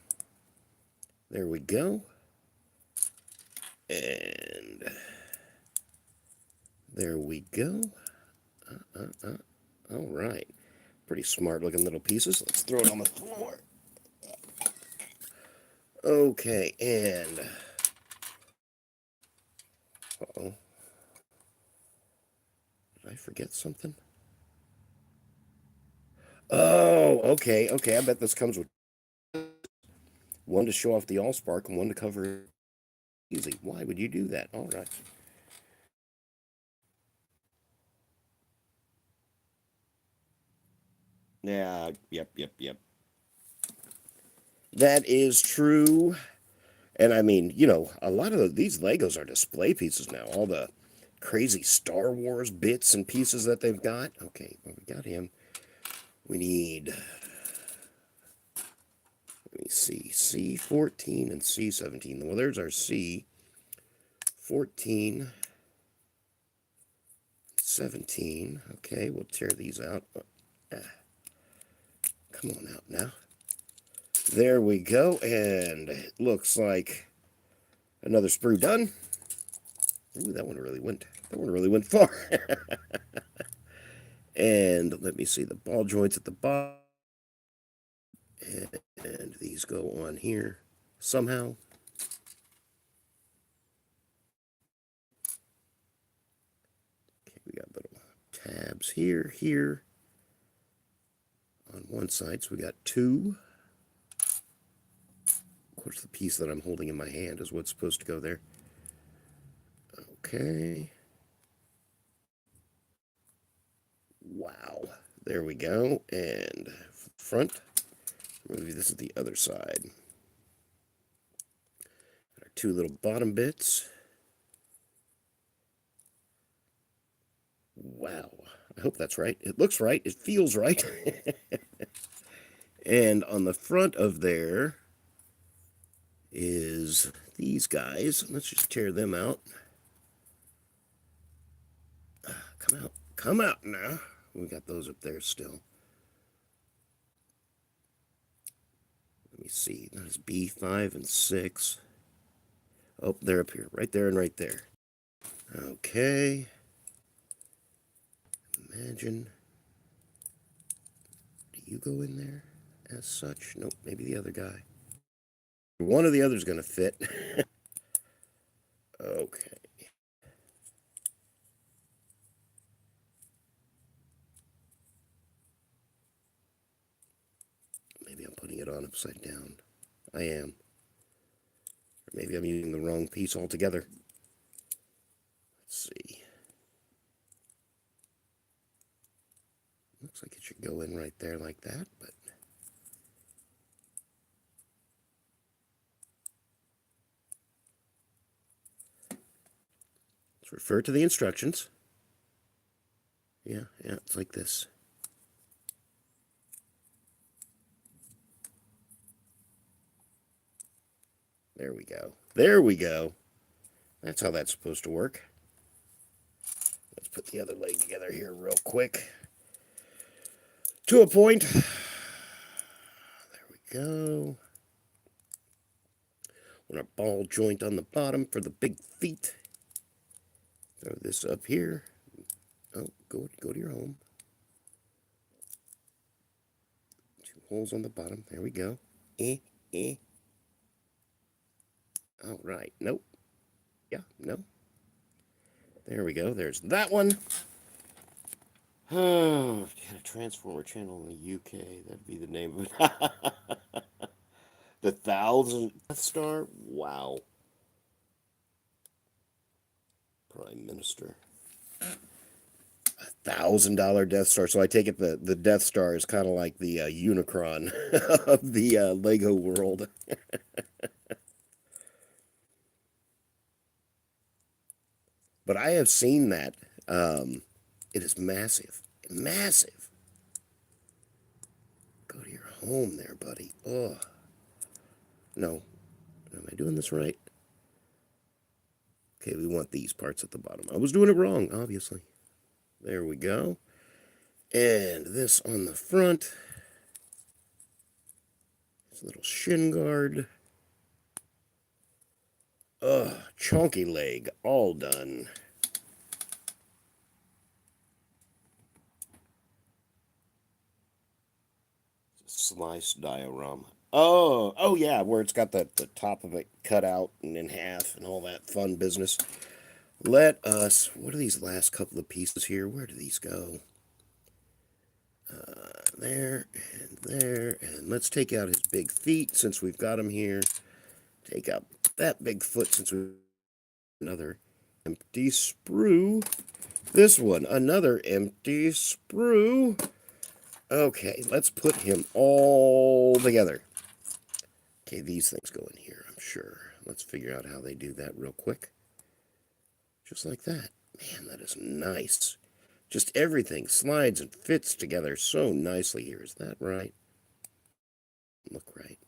There we go. And there we go. All right. Pretty smart looking little pieces. Let's throw it on the floor. Okay, and... Uh-oh. Did I forget something? Oh, okay. I bet this comes with one to show off the Allspark and one to cover easy. Why would you do that? All right. Yeah, yep. That is true. And I mean, a lot of these Legos are display pieces now. All the crazy Star Wars bits and pieces that they've got. Okay, well, we got him. We need, let me see, C14 and C17. Well, there's our C14, 17. Okay, we'll tear these out. Come on out now. There we go, and it looks like another sprue done. Ooh, that one really went far. And let me see the ball joints at the bottom. And these go on here somehow. Okay, we got little tabs here. On one side, so we got 2. Of course, the piece that I'm holding in my hand is what's supposed to go there. Okay. Wow. There we go. And front. Maybe this is the other side. Our 2 little bottom bits. Wow. I hope that's right. It looks right. It feels right. And on the front of there is these guys. Let's just tear them out. Come out. Come out now. We got those up there still. Let me see. That is B5 and 6. Oh, they're up here. Right there and right there. Okay. Imagine. Do you go in there as such? Nope, maybe the other guy. One or the other's going to fit. Okay. Maybe I'm putting it on upside down. I am. Or maybe I'm using the wrong piece altogether. Let's see. Looks like it should go in right there like that, but... Let's refer to the instructions. Yeah, it's like this. There we go. There we go. That's how that's supposed to work. Let's put the other leg together here real quick. To a point. There we go. And our ball joint on the bottom for the big feet. Throw this up here. Oh, go to your home. 2 holes on the bottom. There we go. Eh, eh. All right. Nope. Yeah, no. There we go. There's that one. Oh, got a Transformer channel in the UK. That'd be the name of it. The 1000th Death Star? Wow. Prime Minister. $1,000 Death Star. So I take it the Death Star is kind of like the Unicron of the Lego world. But I have seen that. It is massive. Massive. Go to your home there, buddy. Oh. No. Am I doing this right? Okay, we want these parts at the bottom. I was doing it wrong, obviously. There we go. And this on the front. This little shin guard. Ugh, chunky leg, all done. Slice diorama. Oh yeah, where it's got the top of it cut out and in half and all that fun business. Let us, what are these last couple of pieces here? Where do these go? There and there. And let's take out his big feet since we've got him here. Take out that big foot since we another empty sprue. This one, another empty sprue. Okay, let's put him all together. Okay, these things go in here, I'm sure. Let's figure out how they do that real quick. Just like that. Man, that is nice. Just everything slides and fits together so nicely here. Is that right? Look right.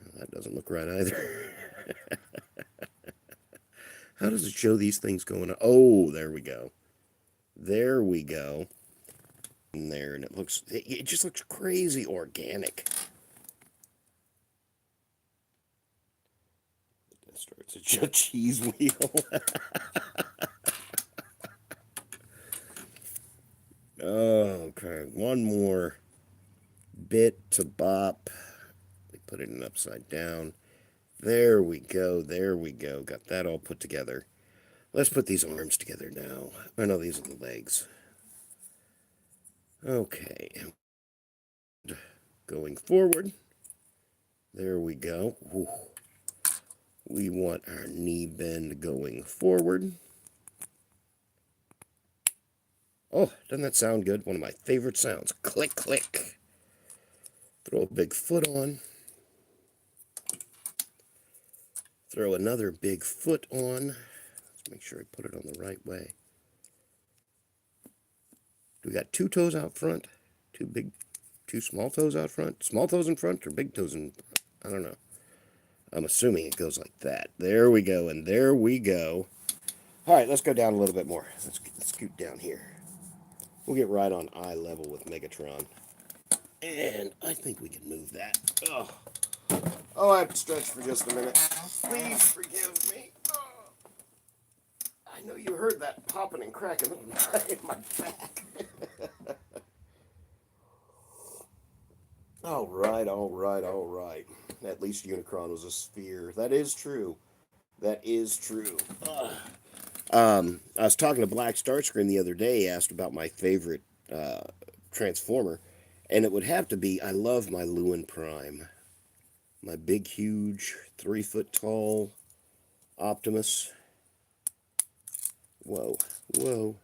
Well, that doesn't look right either. How does it show these things going on? Oh, there we go. There we go. In there, and it just looks crazy organic. That starts a cheese wheel. Okay, one more bit to bop. We put it in upside down. There we go, there we go. Got that all put together. Let's put these arms together now. Oh no, these are the legs. Okay. Going forward. There we go. Ooh. We want our knee bend going forward. Oh, doesn't that sound good? One of my favorite sounds. Click, click. Throw a big foot on. Throw another big foot on. Let's make sure I put it on the right way. We got 2 toes out front, 2 small toes out front. Small toes in front or big toes in front? I don't know. I'm assuming it goes like that. There we go, and there we go. All right, let's go down a little bit more. Let's scoot down here. We'll get right on eye level with Megatron. And I think we can move that. Oh, I have to stretch for just a minute. Please forgive me. I know you heard that popping and cracking in my back. All right, all right, all right. At least Unicron was a sphere. That is true. That is true. I was talking to Black Starscream the other day, asked about my favorite Transformer, and it would have to be, I love my Lewin Prime. My big, huge, 3-foot tall Optimus. Whoa, whoa.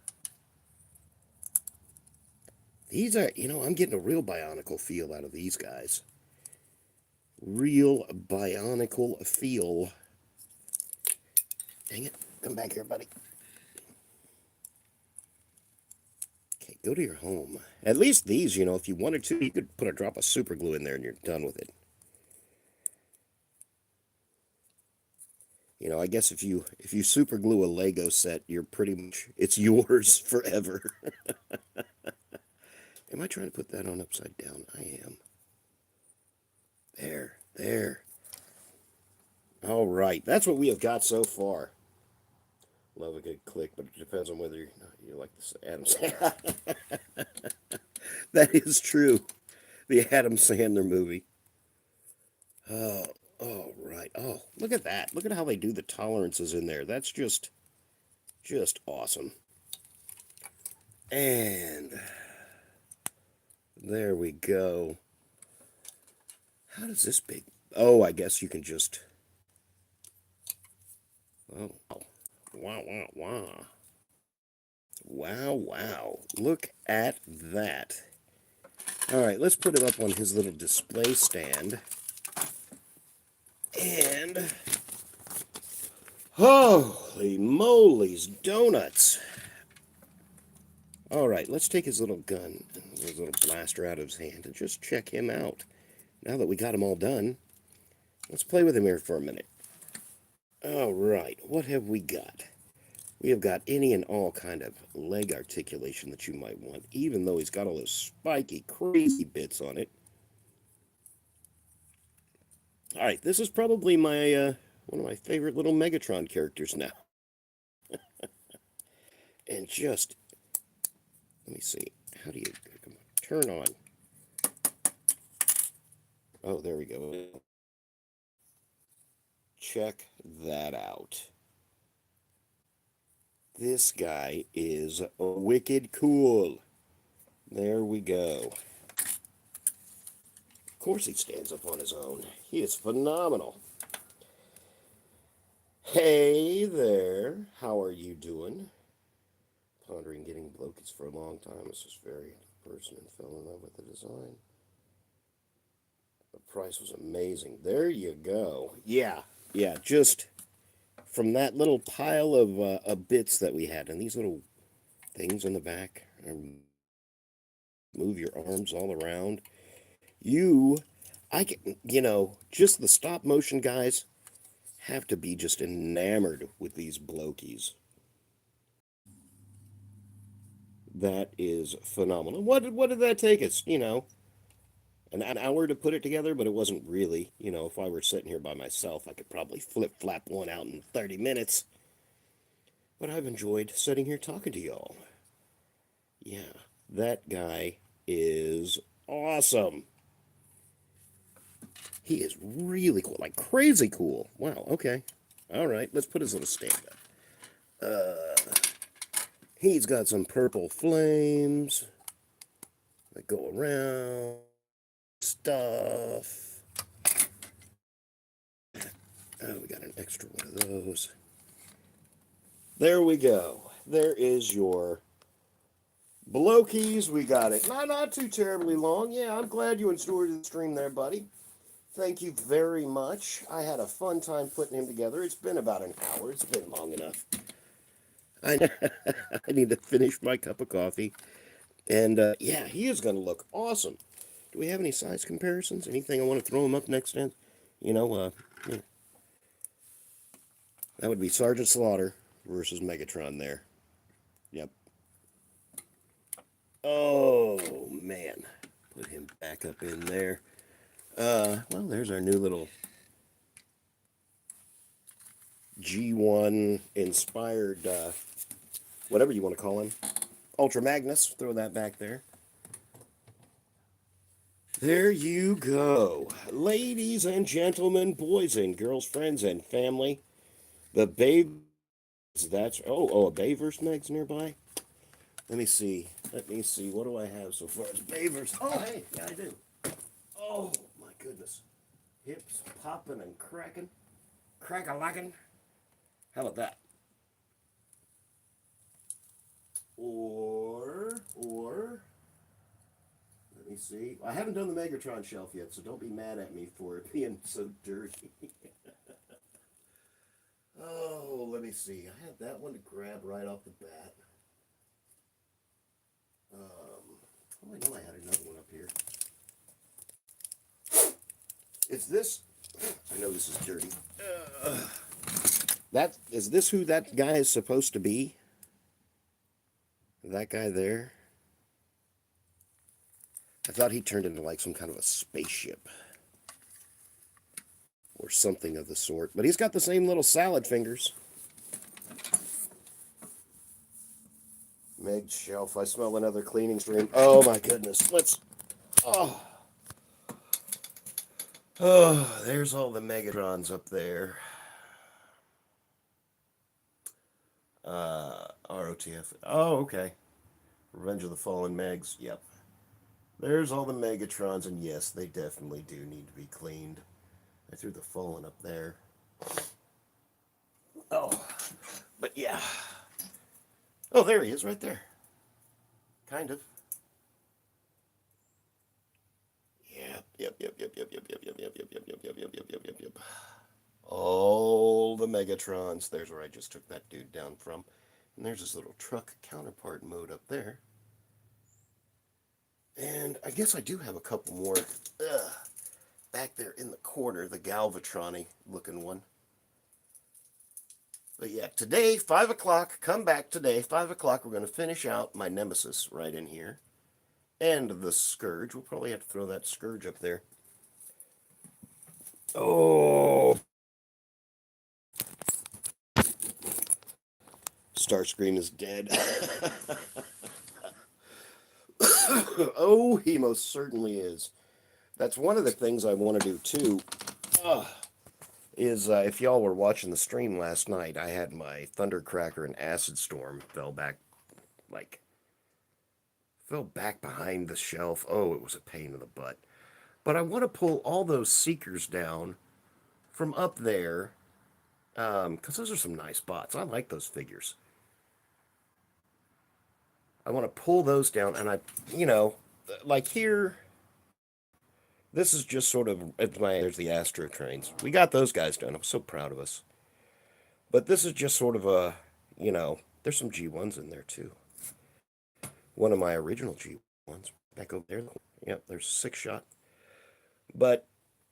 These are, I'm getting a real Bionicle feel out of these guys. Real Bionicle feel. Dang it. Come back here, buddy. Okay, go to your home. At least these, if you wanted to, you could put a drop of super glue in there and you're done with it. I guess if you super glue a Lego set, you're pretty much, it's yours forever. Am I trying to put that on upside down? I am. There. All right, that's what we have got so far. Love a good click, but it depends on whether you like this Adam Sandler. That is true. The Adam Sandler movie. Oh, all right. Oh, look at that. Look at how they do the tolerances in there. That's just awesome. And there we go. How does this big? Oh, I guess you can just. Oh, wow, wow, wow. Wow, wow. Look at that. All right, let's put him up on his little display stand. And holy moly's donuts. All right, let's take his little gun, his little blaster out of his hand, and just check him out. Now that we got him all done, let's play with him here for a minute. All right, what have we got? We have got any and all kind of leg articulation that you might want, even though he's got all those spiky, crazy bits on it. All right, this is probably my one of my favorite little Megatron characters now. And just, let me see, how do you turn on? Oh, there we go. Check that out. This guy is wicked cool. There we go. Of course he stands up on his own. He is phenomenal. Hey there, how are you doing? Pondering getting blokees for a long time. This is very person and fell in love with the design. The price was amazing. There you go. Yeah, just from that little pile of bits that we had, and these little things on the back, and move your arms all around. I can, just the stop motion guys have to be just enamored with these blokees. That is phenomenal. What did that take us? An hour to put it together, but it wasn't really. If I were sitting here by myself, I could probably flip flap one out in 30 minutes. But I've enjoyed sitting here talking to y'all. Yeah, that guy is awesome. He is really cool, like crazy cool. Wow, okay. All right, let's put his little stand up. He's got some purple flames that go around. Stuff. Oh, we got an extra one of those. There we go. There is your blokees. We got it. Not too terribly long. Yeah, I'm glad you enjoyed the stream there, buddy. Thank you very much. I had a fun time putting him together. It's been about an hour. It's been long enough. I, I need to finish my cup of coffee. And yeah, he is going to look awesome. Do we have any size comparisons? Anything I want to throw him up next to? Yeah. That would be Sergeant Slaughter versus Megatron there. Yep. Oh, man. Put him back up in there. Well, there's our new little G1 inspired, whatever you want to call him. Ultra Magnus. Throw that back there. There you go. Ladies and gentlemen, boys and girls, friends and family. The babe. That's. Oh, a Bayverse Meg's nearby. Let me see. What do I have so far? It's Bayverse. Oh, hey. Yeah, I do. Oh, my goodness. Hips popping and cracking. Crack-a-lacking. How about that? Or, let me see. I haven't done the Megatron shelf yet, so don't be mad at me for it being so dirty. Oh, let me see. I had that one to grab right off the bat. I know I had another one up here. Is this? I know this is dirty. Is this who that guy is supposed to be? That guy there? I thought he turned into like some kind of a spaceship. or something of the sort. But he's got the same little salad fingers. Meg shelf. I smell another cleaning stream. Oh my goodness. Oh, there's all the Megatrons up there. ROTF. Oh, okay. Revenge of the Fallen Megs. Yep. There's all the Megatrons, and yes, they definitely do need to be cleaned. I threw the Fallen up there. Oh, but yeah. Oh, there he is, right there. Kind of. Yep. All the Megatrons. There's where I just took that dude down from. And there's this little truck counterpart mode up there. And I guess I do have a couple more back there in the corner, the Galvatron-y looking one. But yeah, today, 5 o'clock, come back today, 5 o'clock, we're going to finish out my Nemesis right in here. And the Scourge. We'll probably have to throw that Scourge up there. Oh! Starscream is dead. Oh, he most certainly is. That's one of the things I want to do too. Is if y'all were watching the stream last night, I had my Thundercracker and Acid Storm fell back behind the shelf. Oh, it was a pain in the butt. But I want to pull all those Seekers down from up there, because those are some nice spots. I like those figures. I want to pull those down, and like here, this is just sort of, there's the Astro Trains. We got those guys done. I'm so proud of us. But this is just sort of a, there's some G1s in there too. One of my original G1s back over there. Yep, there's a 6-shot. But,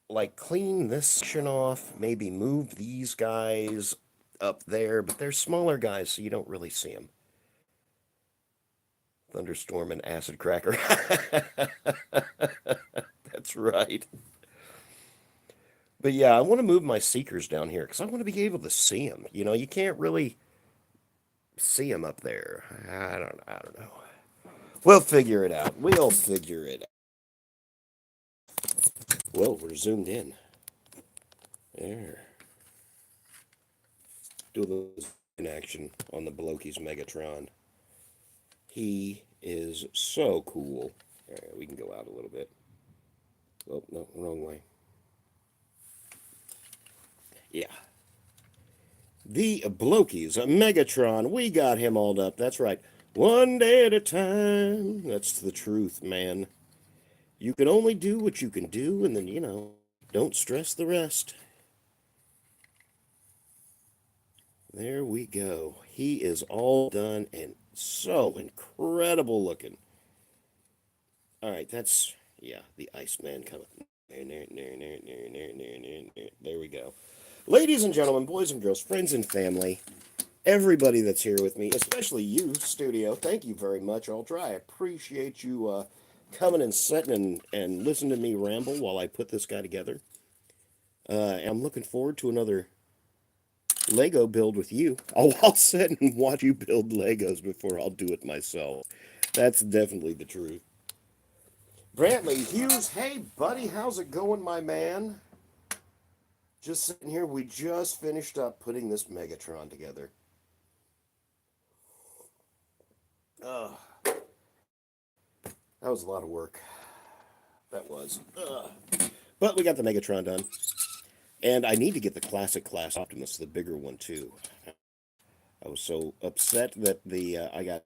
like, clean this section off, maybe move these guys up there, but they're smaller guys, so you don't really see them. Thunderstorm and Acid Cracker. That's right. But yeah, I want to move my Seekers down here because I want to be able to see them. You can't really see them up there. I don't know. We'll figure it out. We'll figure it out. Well, we're zoomed in. There. Do a little in action on the BLOKEES Megatron. He is so cool. All right, we can go out a little bit. Oh, no, wrong way. Yeah. The BLOKEES, Megatron, we got him all up. That's right. One day at a time. That's the truth, man. You can only do what you can do, and then, don't stress the rest. There we go. He is all done and so incredible looking. All right, that's, yeah, the Iceman coming. There we go. Ladies and gentlemen, boys and girls, friends and family, everybody that's here with me, especially you, studio, thank you very much, Ultra. I appreciate you coming and sitting and listening to me ramble while I put this guy together. I'm looking forward to another Lego build with you. I'll sit and watch you build Legos before I'll do it myself. That's definitely the truth. Brantley Hughes, hey buddy, how's it going, my man? Just sitting here, we just finished up putting this Megatron together. That was a lot of work. That was. But we got the Megatron done. And I need to get the classic class Optimus, the bigger one, too. I was so upset that I got,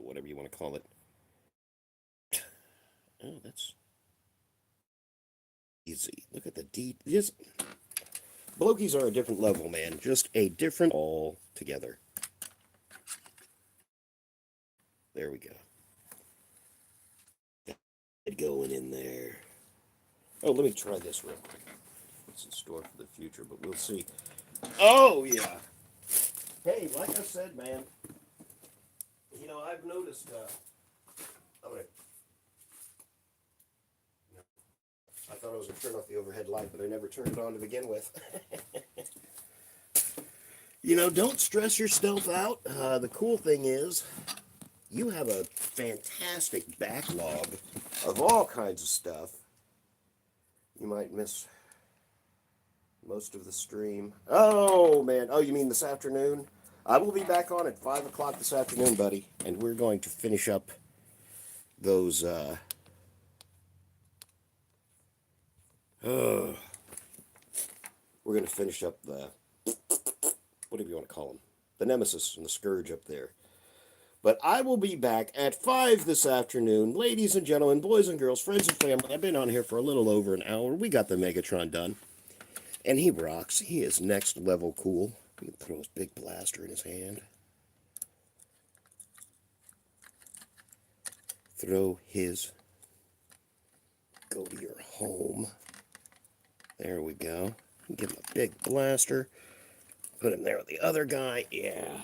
whatever you want to call it. Oh, that's easy. Look at the just BLOKEES are a different level, man. Just a different all together. There we go. Get going in there. Oh, let me try this real quick. What's in store for the future, but we'll see. Oh, yeah. Hey, like I said, man, I've noticed, I thought I was going to turn off the overhead light, but I never turned it on to begin with. You know, don't stress yourself out. The cool thing is, you have a fantastic backlog of all kinds of stuff. You might miss most of the stream. Oh, man. Oh, you mean this afternoon? I will be back on at 5 o'clock this afternoon, buddy. And we're going to finish up those, we're going to finish up the, whatever you want to call them, the Nemesis and the Scourge up there. But I will be back at 5 this afternoon. Ladies and gentlemen, boys and girls, friends and family, I've been on here for a little over an hour. We got the Megatron done. And he rocks. He is next level cool. We can throw his big blaster in his hand. Throw his... Go to your home. There we go. Give him a big blaster. Put him there with the other guy. Yeah.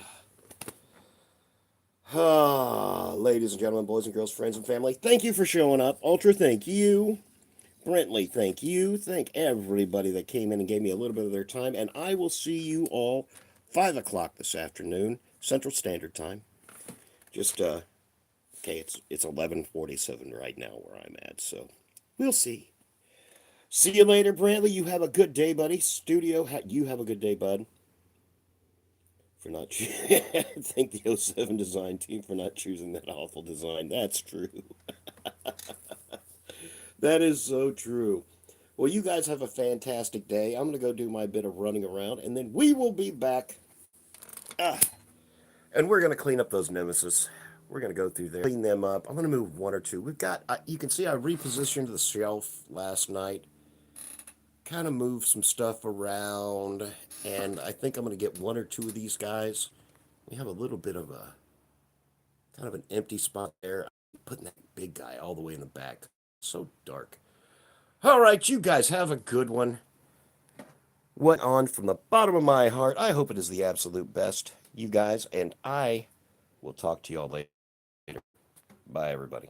Ah, ladies and gentlemen, boys and girls, friends and family, thank you for showing up. Ultra, thank you. Brentley, thank you. Thank everybody that came in and gave me a little bit of their time. And I will see you all 5 o'clock this afternoon, Central Standard Time. Just, okay, it's 11:47 right now where I'm at, so we'll see. See you later, Brantley. You have a good day, buddy. Studio, you have a good day, bud. For not thank the 07 design team for not choosing that awful design. That's true. That is so true. Well, you guys have a fantastic day. I'm going to go do my bit of running around, and then we will be back. And we're going to clean up those Nemesis. We're going to go through there, clean them up. I'm going to move one or two. We've got, you can see I repositioned the shelf last night. Kind of move some stuff around, and I think I'm going to get one or two of these guys. We have a little bit of a kind of an empty spot there. I'm putting that big guy all the way in the back. So dark. All right, you guys have a good one. What on from the bottom of my heart, I hope it is the absolute best, you guys, and I will talk to you all later. Bye, everybody.